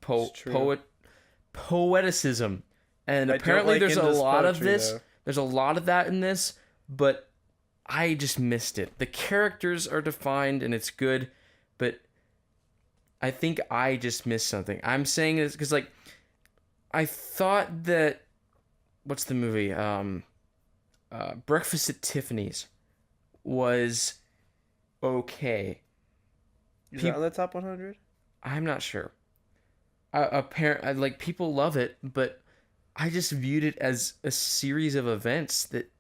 poeticism, and apparently there's a lot of this. Though. There's a lot of that in this, but I just missed it. The characters are defined and it's good, but I think I just missed something. I'm saying this because, like, I thought that... What's the movie? Breakfast at Tiffany's was okay. Is that on the top 100? I'm not sure. Like, people love it, but I just viewed it as a series of events that...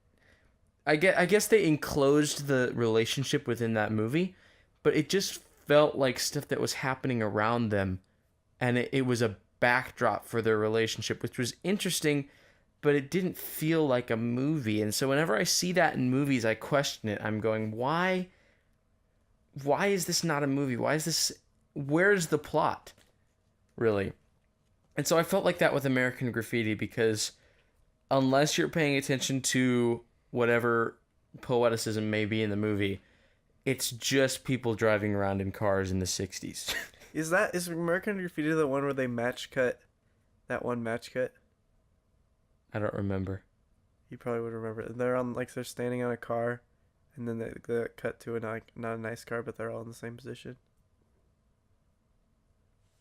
I guess they enclosed the relationship within that movie, but it just felt like stuff that was happening around them, and it was a backdrop for their relationship, which was interesting, but it didn't feel like a movie. And so whenever I see that in movies, I question it. I'm going, why is this not a movie? Where's the plot, really? And so I felt like that with American Graffiti, because unless you're paying attention to whatever poeticism may be in the movie, it's just people driving around in cars in the 60s. Is American Graffiti the one where they match cut that one match cut? I don't remember. You probably would remember. They're standing on a car, and then they cut to not a nice car, but they're all in the same position.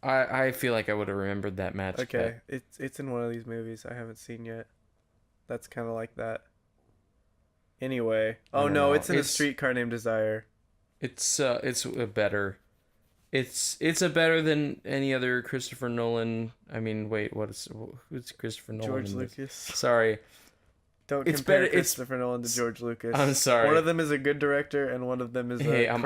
I feel like I would have remembered that match. Okay, it's in one of these movies I haven't seen yet. That's kind of like that. Anyway, oh no, it's in A Streetcar Named Desire. It's a better. It's a better than any other Christopher Nolan. I mean, wait, who's Christopher Nolan? George Lucas. Sorry. Don't compare Christopher Nolan to George Lucas. I'm sorry. One of them is a good director, and one of them is I'm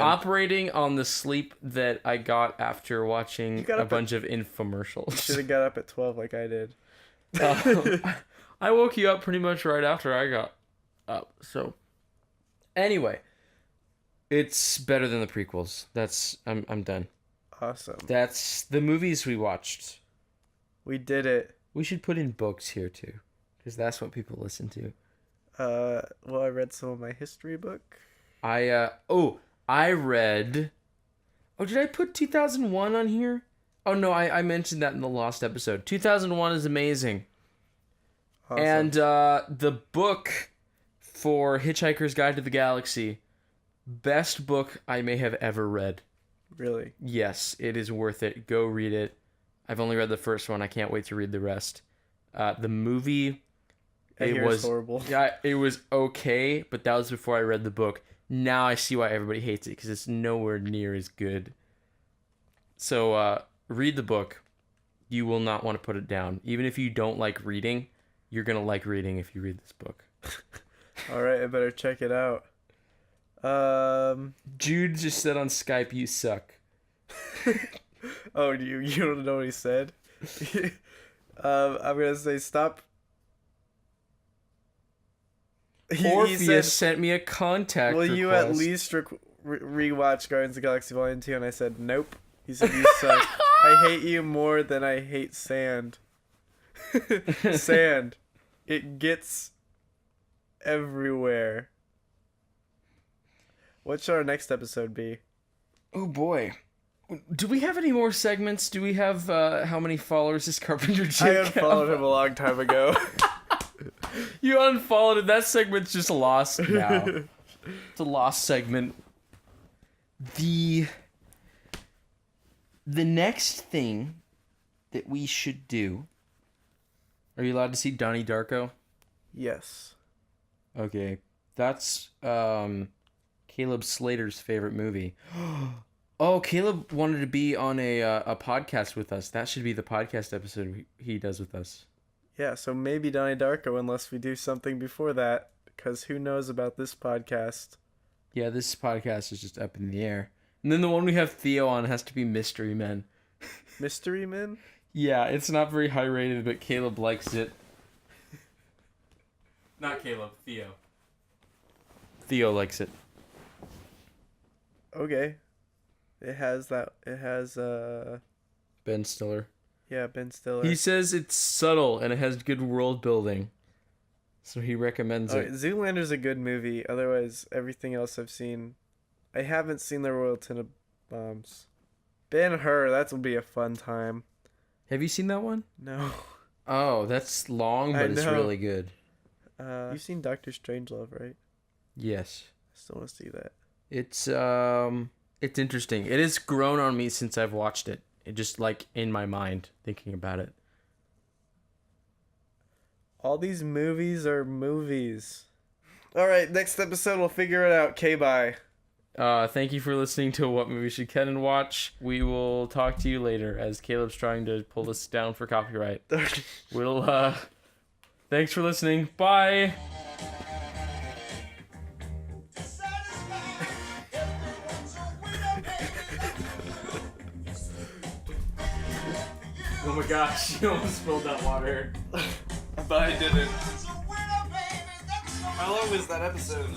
operating on the sleep that I got after watching a bunch of infomercials. You should have got up at 12 like I did. I woke you up pretty much right after I got up. So, anyway, it's better than the prequels. I'm done. Awesome. That's the movies we watched. We did it. We should put in books here too, because that's what people listen to. Well, I read some of my history book. I read. Oh, did I put 2001 on here? Oh no, I mentioned that in the lost episode. 2001 is amazing. Awesome. And the book for Hitchhiker's Guide to the Galaxy, best book I may have ever read. Really? Yes, it is worth it. Go read it. I've only read the first one. I can't wait to read the rest. The movie, it was horrible. Yeah, it was okay, but that was before I read the book. Now I see why everybody hates it, because it's nowhere near as good. So read the book. You will not want to put it down. Even if you don't like reading, you're going to like reading if you read this book. All right, I better check it out. Jude just said on Skype, "You suck." Oh, you don't know what he said? I'm going to say stop. Orpheus sent me a contact request. Will you at least rewatch Guardians of the Galaxy Volume 2? And I said, nope. He said, you suck. I hate you more than I hate sand. Sand. It gets everywhere. What should our next episode be? Oh boy. Do we have any more segments? Do we have how many followers is Carpenter Jake? I unfollowed him a long time ago. You unfollowed it. That segment's just lost now. It's a lost segment. The next thing that we should do... Are you allowed to see Donnie Darko? Yes. Okay. That's Caleb Slater's favorite movie. Oh, Caleb wanted to be on a podcast with us. That should be the podcast episode he does with us. Yeah, so maybe Donnie Darko, unless we do something before that, because who knows about this podcast? Yeah, this podcast is just up in the air. And then the one we have Theo on has to be Mystery Men. Mystery Men? Yeah, it's not very high rated, but Caleb likes it. Not Caleb, Theo. Theo likes it. Okay. It has Ben Stiller. Yeah, Ben Stiller. He says it's subtle and it has good world building. So he recommends it. Zoolander's a good movie. Otherwise, everything else I've seen... I haven't seen The Royal Tenenbaums. Ben-Hur, that will be a fun time. Have you seen that one? No. Oh, that's long, but it's really good. You've seen Doctor Strangelove, right? Yes. I still want to see that. It's It's interesting. It has grown on me since I've watched it. It just like in my mind thinking about it. All these movies are movies. All right, next episode we'll figure it out. K-bye. Thank you for listening to What Movie Should Kennon Watch. We will talk to you later as Caleb's trying to pull us down for copyright. We'll, thanks for listening. Bye! Oh my gosh, you almost spilled that water. But I didn't. How long was that episode?